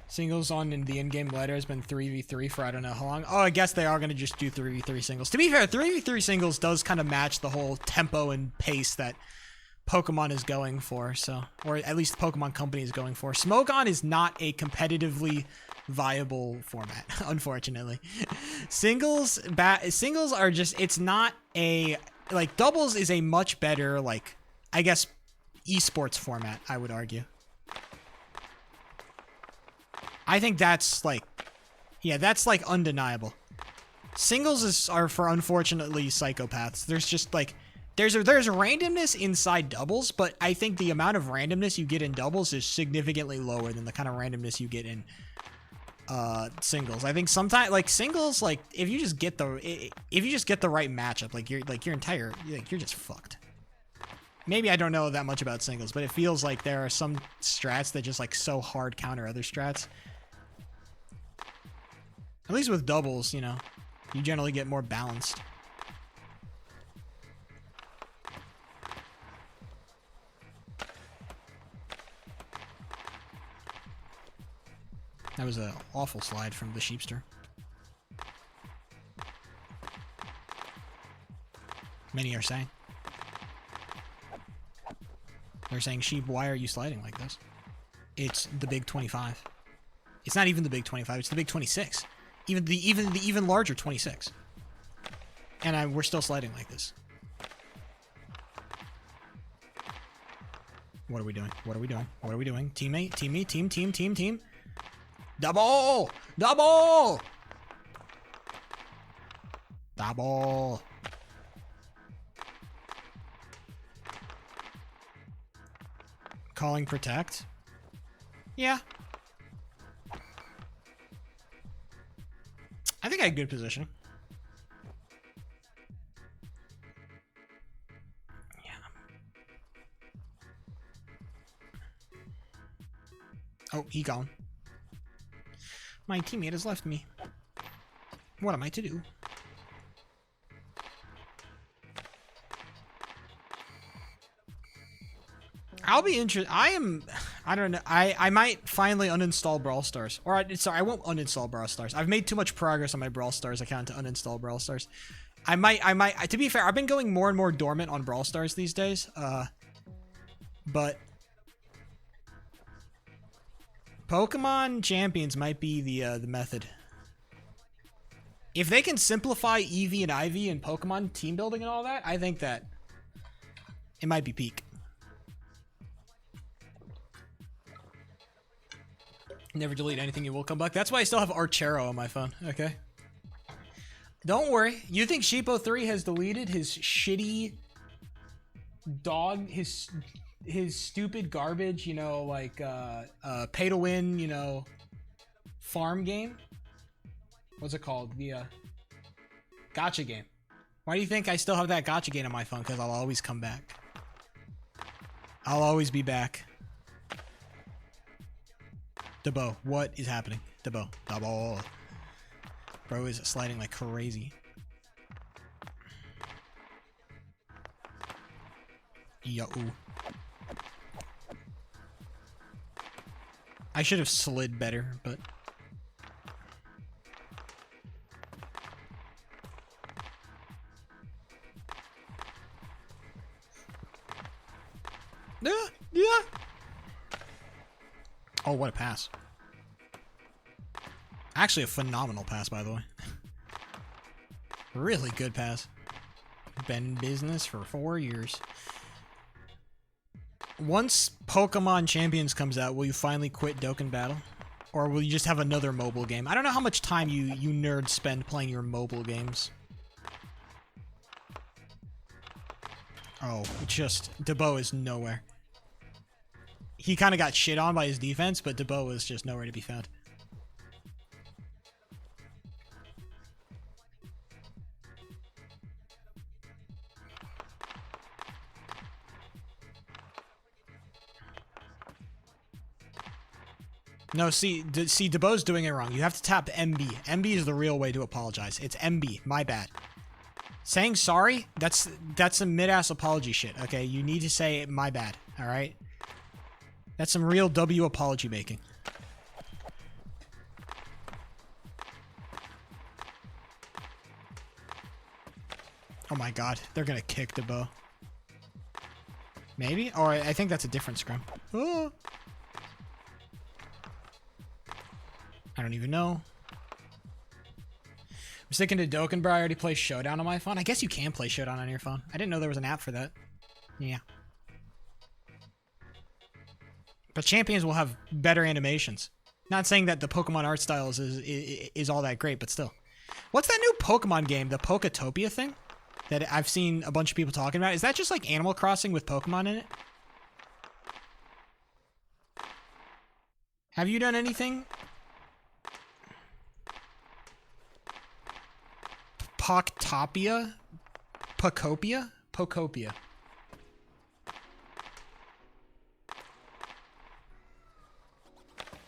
Singles on in the in-game ladder has been 3v3 for I don't know how long. Oh, I guess they are going to just do 3v3 singles. To be fair, 3v3 singles does kind of match the whole tempo and pace that Pokemon is going for, so, or at least the Pokemon Company is going for. Smogon is not a competitively viable format, unfortunately. Singles are just, it's not a, like, doubles is a much better, like, I guess, esports format, I would argue. I think that's like, yeah, that's like undeniable. Singles are for unfortunately psychopaths. There's just like, there's randomness inside doubles, but I think the amount of randomness you get in doubles is significantly lower than the kind of randomness you get in singles. I think sometimes like singles, like if you just get the right matchup, like you're just fucked. Maybe I don't know that much about singles, but it feels like there are some strats that just like so hard counter other strats. At least with doubles, you know, you generally get more balanced. That was an awful slide from the Sheepster. Many are saying. They're saying, Sheep, why are you sliding like this? It's the big 25. It's not even the big 25, it's the big 26. Even the even larger 26. And we're still sliding like this. What are we doing? What are we doing? What are we doing? Teammate, teammate, team. Double! Double! Double! Calling protect? Yeah. I think I had good positioning. Yeah. Oh, he gone. My teammate has left me. What am I to do? I'll be interested. I don't know. I might finally uninstall Brawl Stars. Or, sorry, I won't uninstall Brawl Stars. I've made too much progress on my Brawl Stars account to uninstall Brawl Stars. I might, to be fair, I've been going more and more dormant on Brawl Stars these days. But Pokemon Champions might be the method. If they can simplify Eevee and Ivy and Pokemon team building and all that, I think that it might be peak. Never delete anything, you will come back. That's why I still have Archero on my phone, okay? Don't worry. You think Sheepo3 has deleted his shitty dog, his stupid garbage, you know, like, pay to win, you know, farm game? What's it called? The, gotcha game. Why do you think I still have that gotcha game on my phone? Because I'll always come back. I'll always be back. Debo, what is happening? Debo, double. Bro is sliding like crazy. Yo. I should have slid better, but... Yeah. Oh, what a pass. Actually, a phenomenal pass, by the way. Really good pass. Been in business for 4 years. Once Pokemon Champions comes out, will you finally quit Dokkan Battle? Or will you just have another mobile game? I don't know how much time you nerds spend playing your mobile games. Oh, just... Debo is nowhere. He kind of got shit on by his defense, but Debo is just nowhere to be found. No, see, DeBo's doing it wrong. You have to tap MB. MB is the real way to apologize. It's MB. My bad. Saying sorry, that's some mid-ass apology shit, okay? You need to say my bad, all right? That's some real W apology making. Oh my god, they're gonna kick DeBo. Maybe? Or I think that's a different scrum. Oh. I don't even know. I was thinking, did Dokkenbro already play Showdown on my phone? I guess you can play Showdown on your phone. I didn't know there was an app for that. Yeah. But Champions will have better animations. Not saying that the Pokemon art styles is all that great, but still. What's that new Pokemon game, the Poketopia thing? That I've seen a bunch of people talking about? Is that just like Animal Crossing with Pokemon in it? Have you done anything? Poktopia? Pokopia? Pokopia.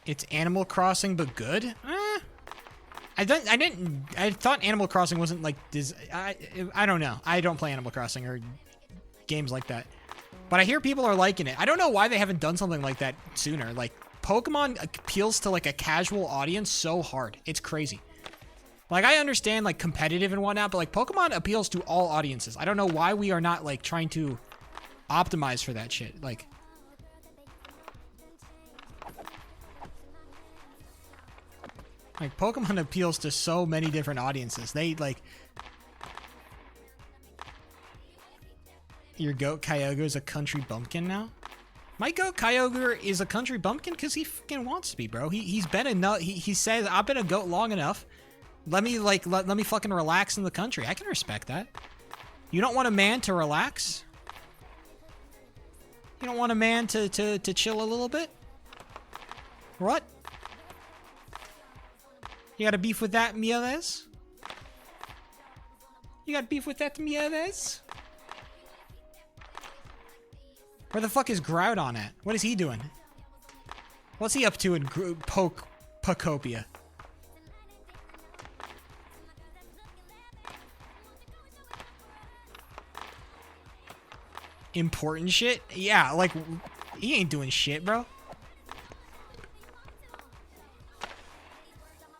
It's Animal Crossing but good? I thought Animal Crossing wasn't like this. I don't know. I don't play Animal Crossing or games like that. But I hear people are liking it. I don't know why they haven't done something like that sooner. Like, Pokemon appeals to like a casual audience so hard. It's crazy. Like, I understand like competitive and whatnot, but like Pokemon appeals to all audiences. I don't know why we are not like trying to optimize for that shit. Like, Pokemon appeals to so many different audiences. They like your goat Kyogre is a country bumpkin now. My goat Kyogre is a country bumpkin because he fucking wants to be, bro. He's been enough. He says I've been a goat long enough. Let me fucking relax in the country. I can respect that. You don't want a man to relax? You don't want a man to chill a little bit? What? You got a beef with that, Mieles? You got beef with that, Mieles? Where the fuck is Groudon at? What is he doing? What's he up to in Pokopia? Important shit? Yeah, like, he ain't doing shit, bro.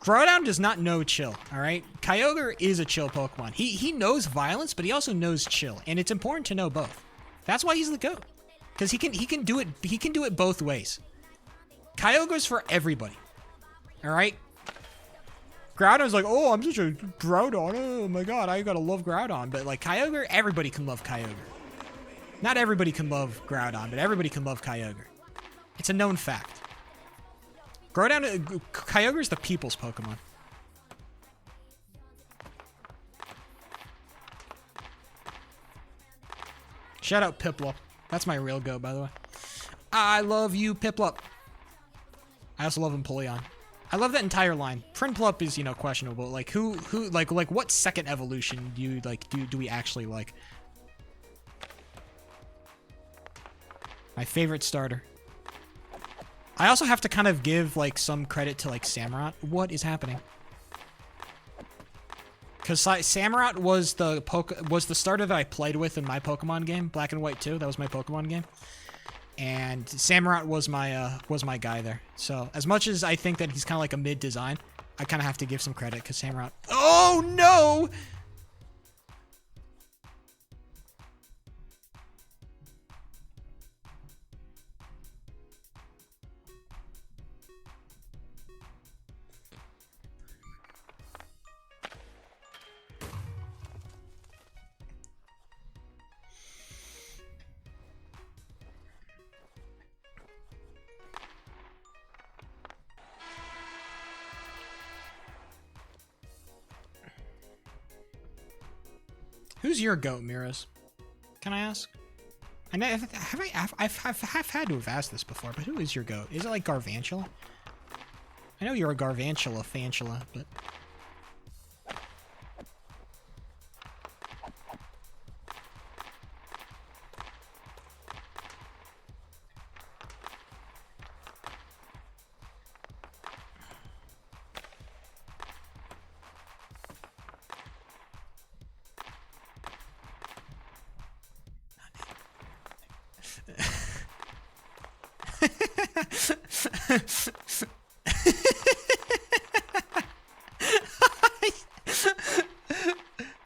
Groudon does not know chill, alright? Kyogre is a chill Pokemon. He knows violence, but he also knows chill, and it's important to know both. That's why he's the GOAT. Because he can do it both ways. Kyogre's for everybody. Alright? Groudon's like, oh, I'm such a Groudon. Oh my god, I gotta love Groudon. But like Kyogre, everybody can love Kyogre. Not everybody can love Groudon, but everybody can love Kyogre. It's a known fact. Kyogre is the people's Pokemon. Shout out Piplup. That's my real go, by the way. I love you, Piplup. I also love Empoleon. I love that entire line. Prinplup is, you know, questionable. Like like what second evolution do you like? Do we actually like? My favorite starter. I also have to kind of give like some credit to like Samurott. What is happening? Because Samurott was the starter that I played with in my Pokemon game, Black and White 2. That was my Pokemon game, and Samurott was my guy there. So as much as I think that he's kind of like a mid design, I kind of have to give some credit because Samurott. Oh no! Who's your GOAT, Miras? Can I ask? I know, I've had to have asked this before, but who is your GOAT? Is it like Garvantula? I know you're a Garvantula Fantula, but...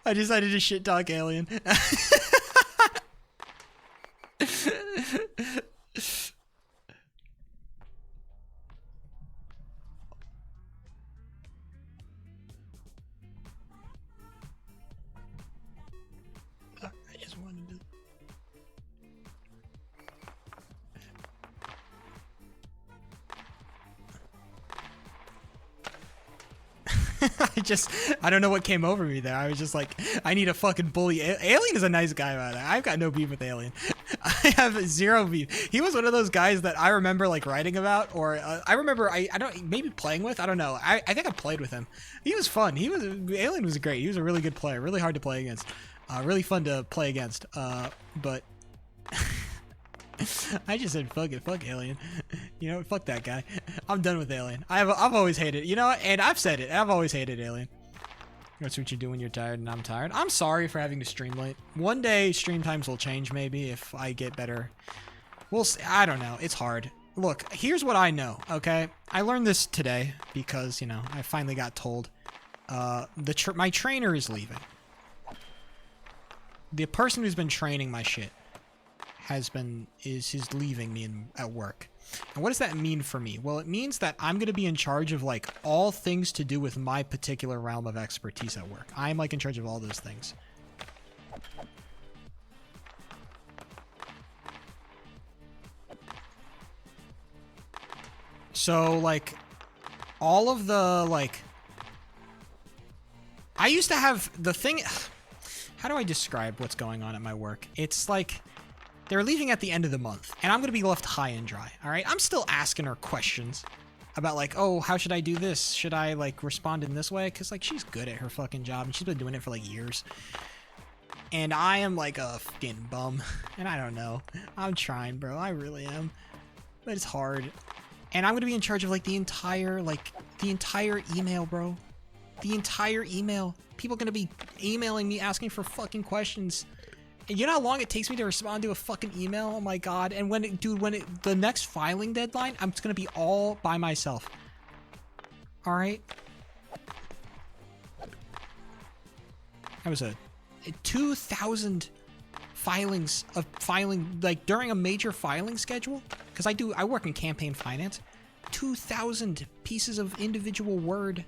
I decided to shit talk Alien. I just wanted to. I don't know what came over me there. I was just like, I need a fucking bully. Alien is a nice guy, man. I've got no beef with Alien. I have zero beef. He was one of those guys that I remember like writing about, or I remember I don't maybe playing with. I don't know. I think I played with him. He was fun. Alien was great. He was a really good player. Really hard to play against. Really fun to play against. But. I just said fuck it, fuck Alien. You know, fuck that guy. I'm done with Alien. I've always hated, you know, and I've said it. I've always hated Alien. That's what you do when you're tired and I'm tired. I'm sorry for having to stream late. One day stream times will change maybe if I get better. We'll see. I don't know. It's hard. Look, here's what I know, okay? I learned this today because, you know, I finally got told my trainer is leaving. The person who's been training my shit is leaving me at work. And what does that mean for me? Well, it means that I'm going to be in charge of like all things to do with my particular realm of expertise at work. I'm like in charge of all those things. So like all of the like I used to have the thing. How do I describe what's going on at my work? It's like they're leaving at the end of the month, and I'm going to be left high and dry, all right? I'm still asking her questions about, like, oh, how should I do this? Should I, like, respond in this way? Because, like, she's good at her fucking job, and she's been doing it for, like, years. And I am, like, a fucking bum, and I don't know. I'm trying, bro. I really am. But it's hard. And I'm going to be in charge of, like, the entire email, bro. The entire email. People are going to be emailing me asking for fucking questions. You know how long it takes me to respond to a fucking email? Oh my god. And the next filing deadline, I'm just gonna be all by myself. Alright? That was a 2,000 filings of filing, like during a major filing schedule. Because I work in campaign finance. 2,000 pieces of individual Word.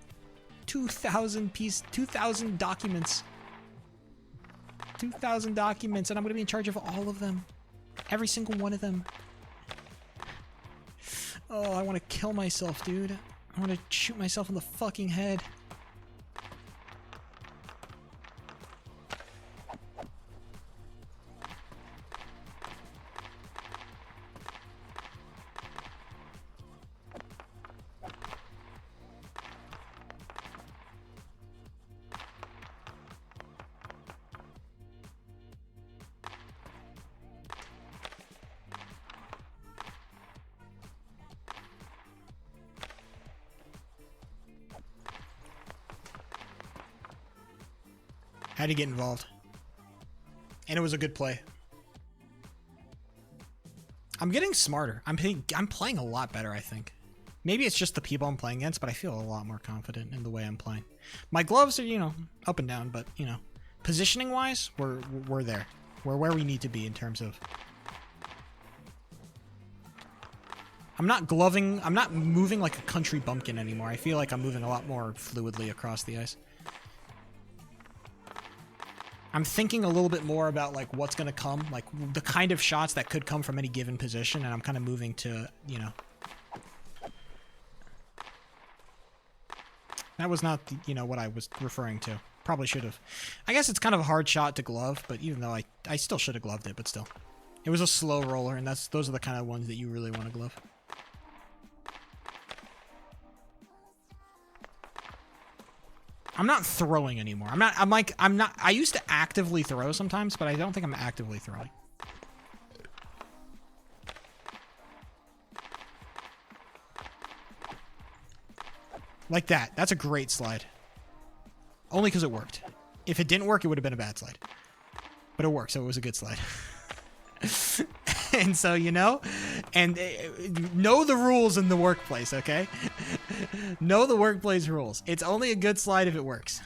2,000 documents. 2,000 documents, and I'm going to be in charge of all of them. Every single one of them. Oh, I want to kill myself, dude. I want to shoot myself in the fucking head. Had to get involved. And it was a good play. I'm getting smarter. I'm playing a lot better, I think. Maybe it's just the people I'm playing against, but I feel a lot more confident in the way I'm playing. My gloves are, you know, up and down, but, you know, positioning-wise, we're there. We're where we need to be in terms of... I'm not moving like a country bumpkin anymore. I feel like I'm moving a lot more fluidly across the ice. I'm thinking a little bit more about like what's going to come, like the kind of shots that could come from any given position, and I'm kind of moving to, you know. That was not, you know, what I was referring to. Probably should have. I guess it's kind of a hard shot to glove, but even though I still should have gloved it, but still. It was a slow roller, and those are the kind of ones that you really want to glove. I'm not throwing anymore. I used to actively throw sometimes, but I don't think I'm actively throwing. Like that. That's a great slide. Only because it worked. If it didn't work, it would have been a bad slide. But it worked, so it was a good slide. And so, you know, and know the rules in the workplace, okay? Know the workplace rules. It's only a good slide if it works.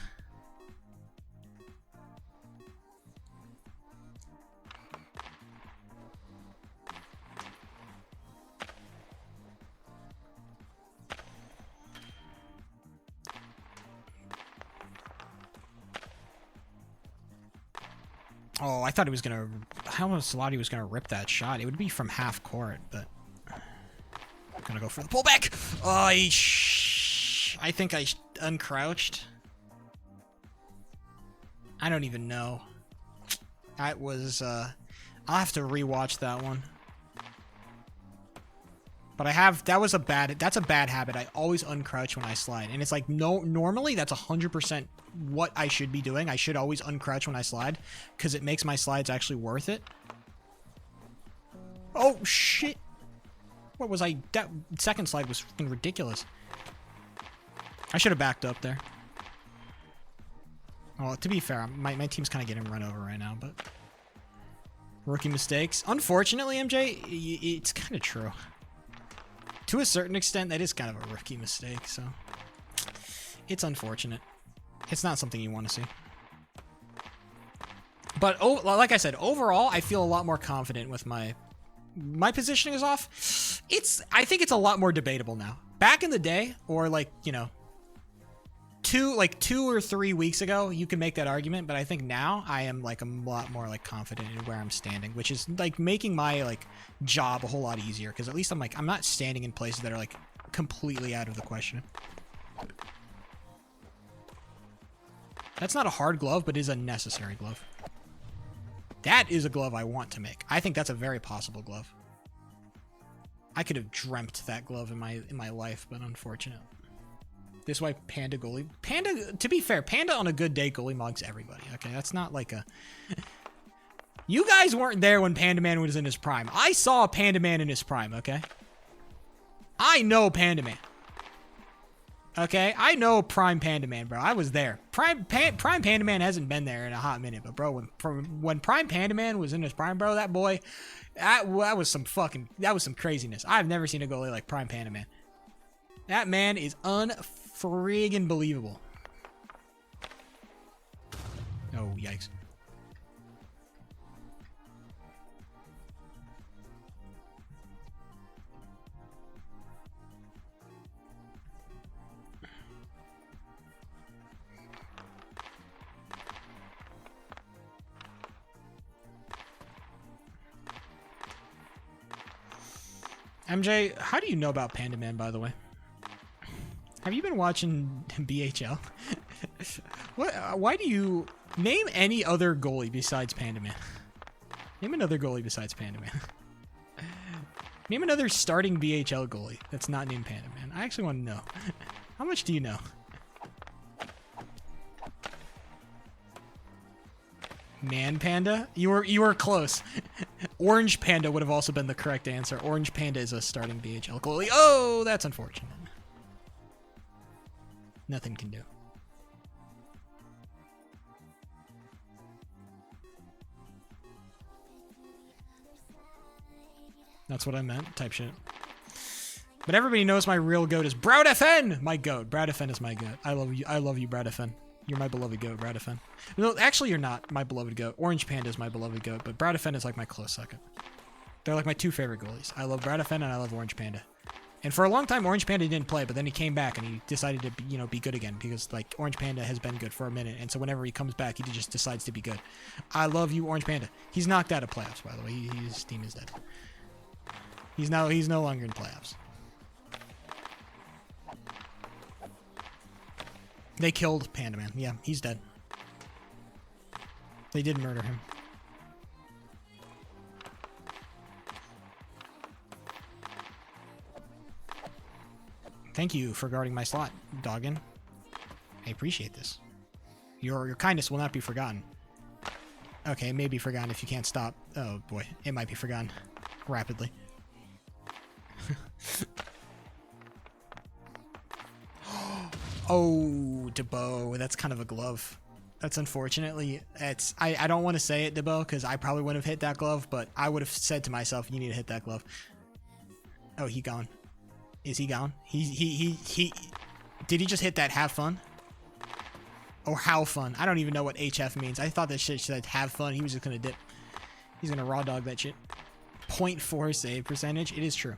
Oh, I thought he was gonna. How much Salati was gonna rip that shot? It would be from half court, but I'm gonna go for the pullback. Oh, I think I uncrouched. I don't even know. That was. I'll have to rewatch that one. But I have. That's a bad habit. I always uncrouch when I slide, and it's like no. Normally, that's 100% what I should be doing. I should always uncrouch when I slide, because it makes my slides actually worth it. Oh shit! What was I? That second slide was fucking ridiculous. I should have backed up there. Well, to be fair, my team's kind of getting run over right now, but rookie mistakes. Unfortunately, MJ, it's kind of true. To a certain extent, that is kind of a rookie mistake, so it's unfortunate. It's not something you want to see. But like I said, overall, I feel a lot more confident with my positioning is off. I think it's a lot more debatable now. Back in the day, or like, you know, 2 or 3 weeks ago, you can make that argument, but I think now I am like a lot more like confident in where I'm standing, which is like making my like job a whole lot easier, because at least I'm not standing in places that are like completely out of the question. That's not a hard glove, but is a necessary glove. That is a glove I want to make. I think that's a very possible glove. I could have dreamt that glove in my life, but unfortunate. This is why Panda goalie. Panda, to be fair, Panda on a good day goalie mugs everybody. Okay, that's not like a. You guys weren't there when Panda Man was in his prime. I saw Panda Man in his prime. Okay. I know Panda Man. Okay, I know Prime Panda Man, bro. I was there. Prime Panda Man hasn't been there in a hot minute, but bro, when Prime Panda Man was in his prime, bro, that boy, that was some craziness. I've never seen a goalie like Prime Panda Man. That man is unfriggin' believable. Oh, yikes. MJ, how do you know about Panda Man, by the way? Have you been watching BHL? What? Why do you name any other goalie besides Panda Man? Name another goalie besides Panda Man. Name another starting BHL goalie that's not named Panda Man. I actually want to know. How much do you know? Man Panda? You were close. Orange Panda would have also been the correct answer. Orange Panda is a starting BHL goalie. Oh, that's unfortunate. Nothing can do. That's what I meant. Type shit. But everybody knows my real goat is Broud FN! My goat. Broud FN is my goat. I love you. I love you, Broud FN. You're my beloved goat, Broud FN. No, actually, you're not my beloved goat. Orange Panda is my beloved goat, but Broud FN is like my close second. They're like my two favorite goalies. I love Broud FN and I love Orange Panda. And for a long time, Orange Panda didn't play, but then he came back and he decided to, be good again, because like Orange Panda has been good for a minute, and so whenever he comes back, he just decides to be good. I love you, Orange Panda. He's knocked out of playoffs, by the way. His team is dead. He's no longer in playoffs. They killed Panda Man. Yeah, he's dead. They did murder him. Thank you for guarding my slot, Doggin. I appreciate this. Your kindness will not be forgotten. Okay, it may be forgotten if you can't stop. Oh boy, it might be forgotten rapidly. Oh, DeBow, that's kind of a glove. That's unfortunately, I don't want to say it, Debo, because I probably wouldn't have hit that glove, but I would have said to myself, you need to hit that glove. Oh, he gone. Is he gone? He did he just hit that have fun? Or how fun? I don't even know what HF means. I thought that shit said have fun. He was just gonna dip. He's gonna raw dog that shit. 0.4 save percentage. It is true.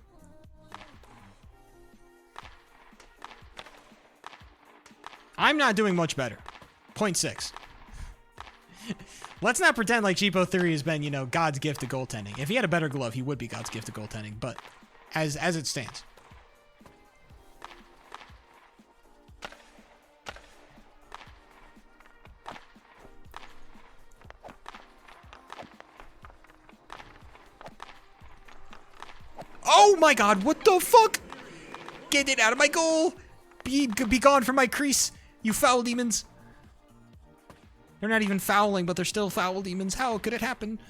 I'm not doing much better. 0.6. Let's not pretend like Cheapo Theory has been, you know, God's gift to goaltending. If he had a better glove, he would be God's gift to goaltending. But as it stands. Oh my God, what the fuck? Get it out of my goal. Be gone from my crease, you foul demons. They're not even fouling, but they're still foul demons. How could it happen?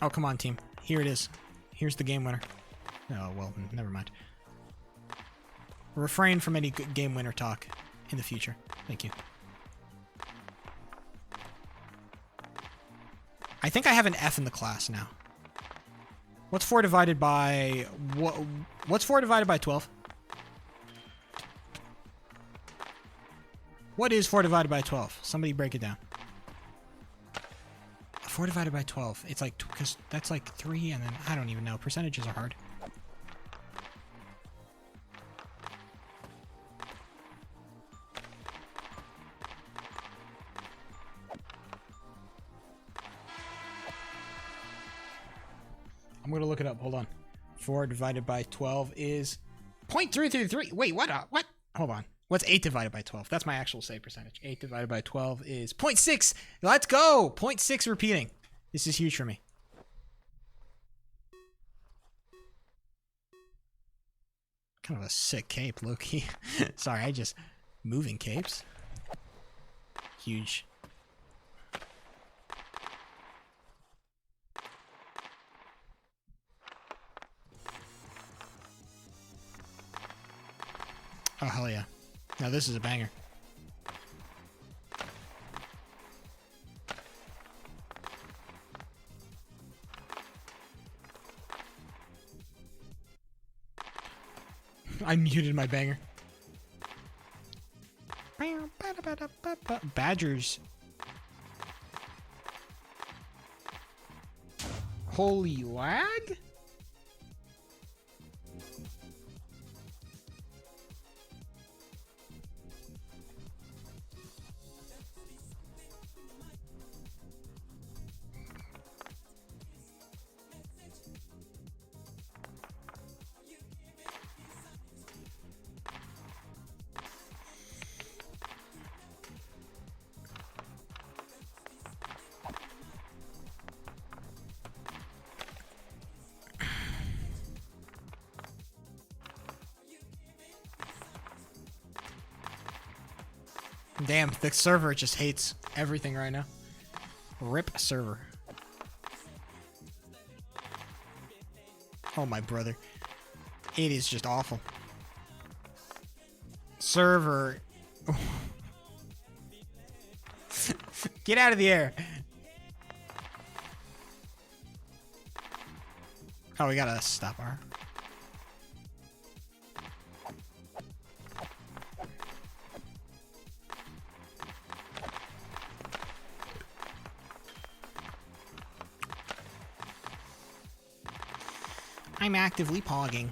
Oh, come on, team. Here it is. Here's the game winner. Oh, well, never mind. Refrain from any game winner talk in the future. Thank you. I think I have an F in the class now. What's 4 divided by... What's 4 divided by 12? What is 4 divided by 12? Somebody break it down. 4 divided by 12. It's like... Because that's like 3 and then... I don't even know. Percentages are hard. I'm going to look it up. Hold on. 4 divided by 12 is 0.333. Wait, what? What? Hold on. What's 8 divided by 12? That's my actual save percentage. 8 divided by 12 is 0.6. Let's go. 0.6 repeating. This is huge for me. Kind of a sick cape, low-key. Sorry, I just... Moving capes. Huge. Oh, hell yeah. Now this is a banger. I muted my banger. Badgers. Holy lag? Damn, the server just hates everything right now. RIP server. Oh, my brother. It is just awful. Server. Get out of the air. Oh, we gotta stop our... I'm actively pogging.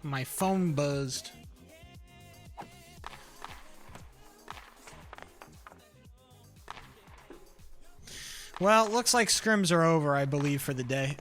My phone buzzed. Well, looks like scrims are over, I believe, for the day.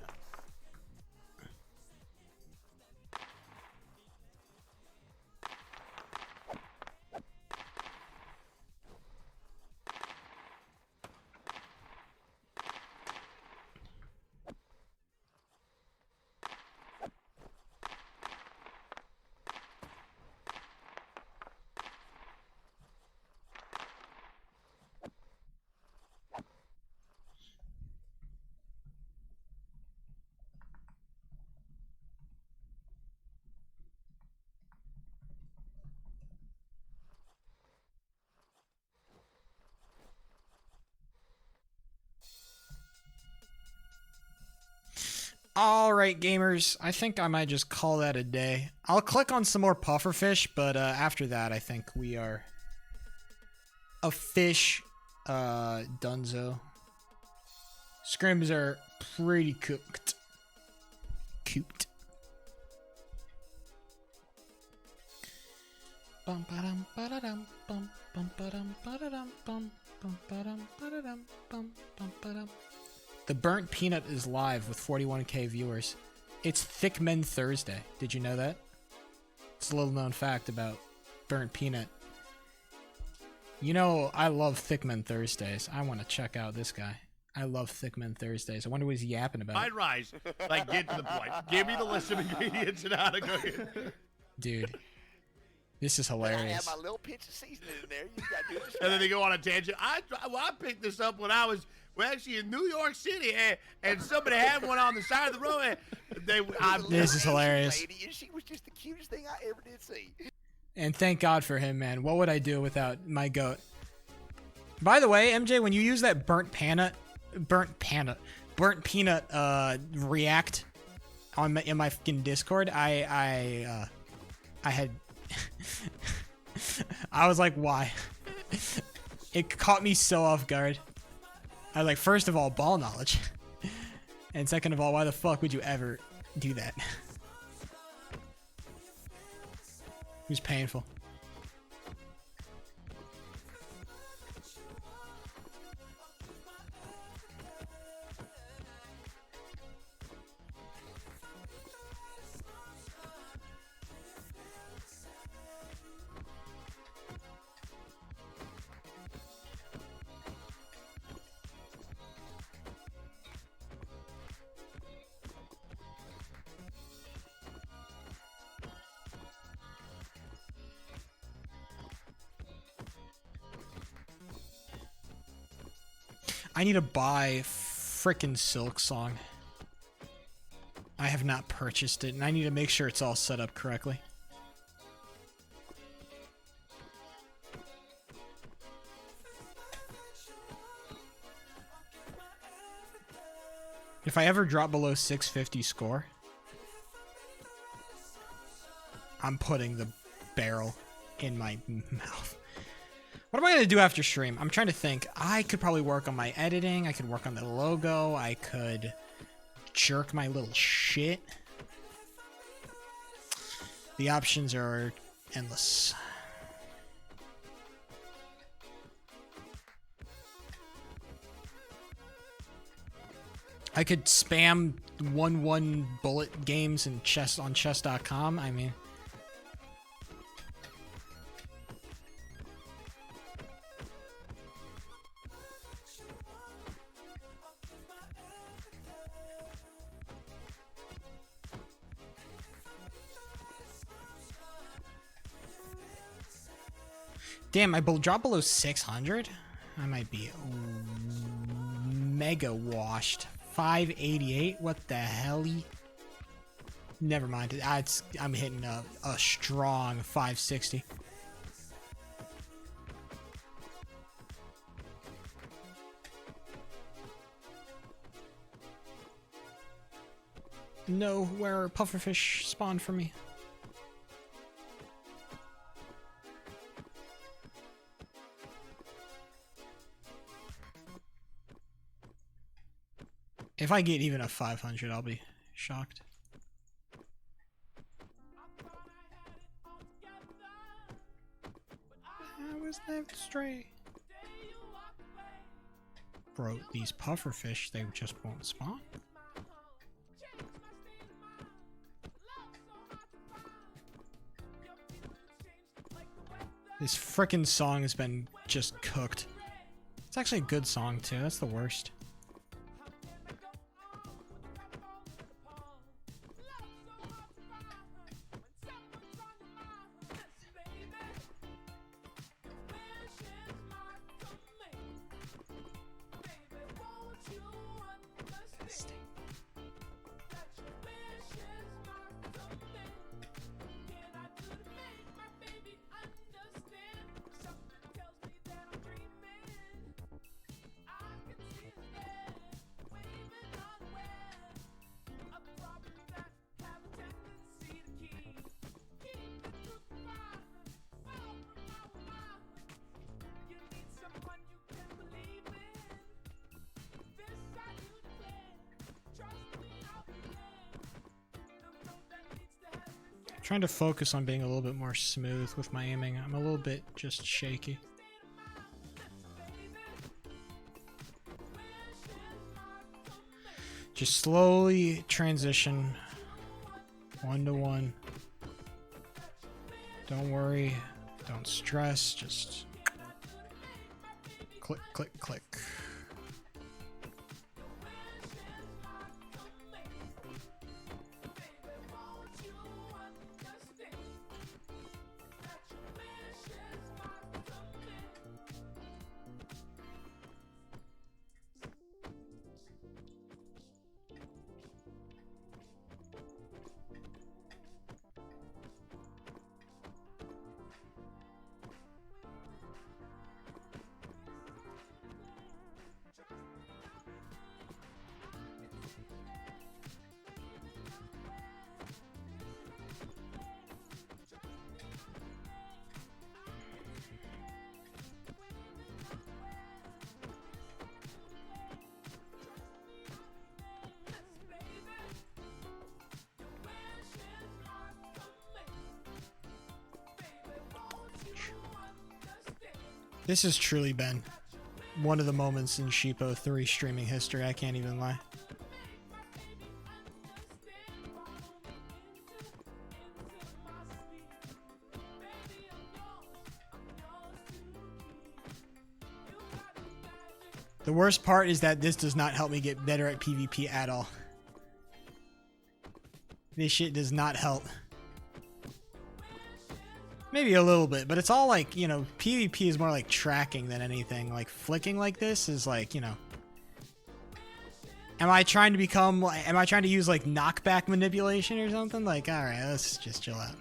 Alright, gamers, I think I might just call that a day. I'll click on some more pufferfish, but after that, I think we are a fish dunzo. Scrims are pretty cooked. Cooped. Bum ba-dum ba-da-dum bum bum ba-dum ba-da-dum bum bum ba-dum ba-da-dum bum bum ba-dum. The Burnt Peanut is live with 41k viewers. It's Thick Men Thursday. Did you know that? It's a little known fact about Burnt Peanut. You know, I love Thick Men Thursdays. I want to check out this guy. I love Thick Men Thursdays. I wonder what he's yapping about. Fried rice. Like, get to the point. Give me the list of ingredients and how to cook it. Dude. This is I hilarious. have my little pinch of seasoning in there. You got to do this. And then they go on a tangent. I picked this up when I was actually in New York City, and somebody had one on the side of the road. And this is hilarious. Lady, and she was just the cutest thing I ever did see. And thank God for him, man. What would I do without my goat? By the way, MJ, when you use that burnt peanut react in my fucking Discord, I had I was like, why? It caught me so off guard. I was like, first of all, ball knowledge. And second of all, why the fuck would you ever do that? It was painful. I need to buy frickin' Silk Song. I have not purchased it, and I need to make sure it's all set up correctly. If I ever drop below 650 score, I'm putting the barrel in my mouth. What am I going to do after stream? I'm trying to think. I could probably work on my editing. I could work on the logo. I could jerk my little shit. The options are endless. I could spam 1-1 bullet games and chess on chess.com. I mean... Damn, I drop below 600? I might be mega washed. 588? What the hell? Never mind. I'm hitting a strong 560. No, where pufferfish spawned for me. If I get even a 500, I'll be shocked. was left astray. Bro, these pufferfish, they just won't spawn. This frickin' song has been just cooked. It's actually a good song too, that's the worst. Trying to focus on being a little bit more smooth with my aiming. I'm a little bit just shaky. Just slowly transition 1-to-1. Don't worry, don't stress, just click, click, click. This has truly been one of the moments in Sheepo 3 streaming history, I can't even lie. The worst part is that this does not help me get better at PvP at all. This shit does not help. Maybe a little bit, but it's all like, you know, PvP is more like tracking than anything. Like flicking like this is like, you know. Am I trying to use like knockback manipulation or something? Like, alright, let's just chill out.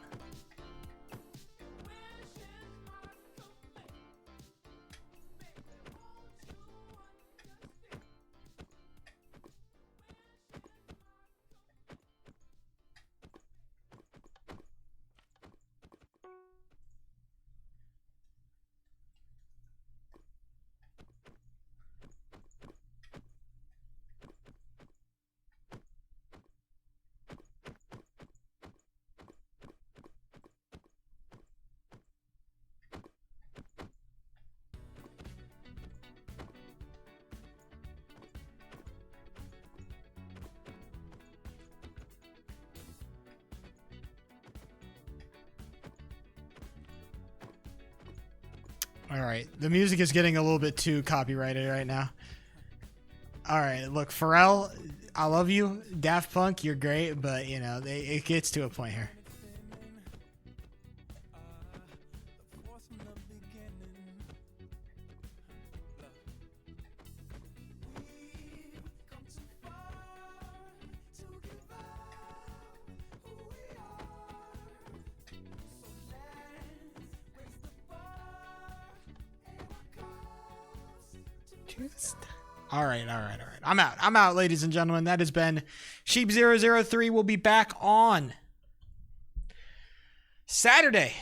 Alright, the music is getting a little bit too copyrighted right now. Alright, look, Pharrell, I love you. Daft Punk, you're great, but, you know, it gets to a point here. Alright. I'm out, ladies and gentlemen. That has been Sheep003. We'll be back on Saturday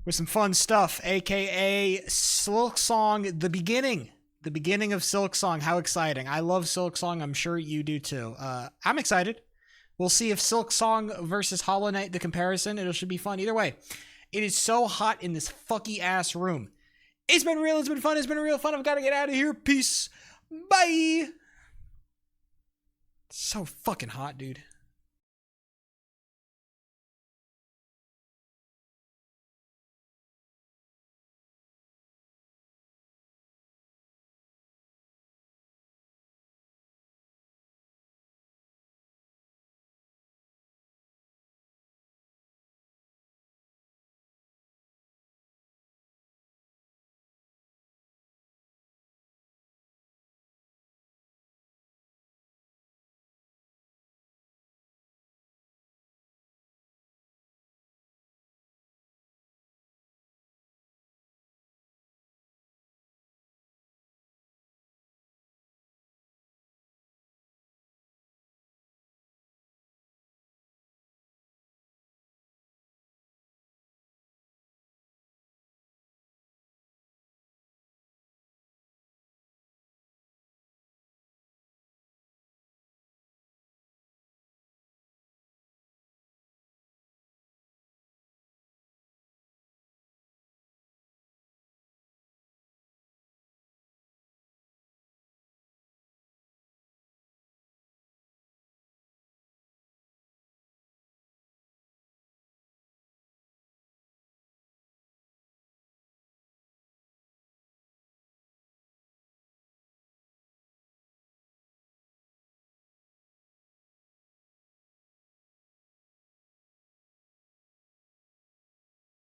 with some fun stuff, aka Silksong, the beginning. The beginning of Silksong. How exciting. I love Silksong. I'm sure you do too. I'm excited. We'll see if Silksong versus Hollow Knight, the comparison. It should be fun. Either way, it is so hot in this fucky ass room. It's been real. It's been fun. It's been real fun. I've got to get out of here. Peace. Bye. So fucking hot, dude.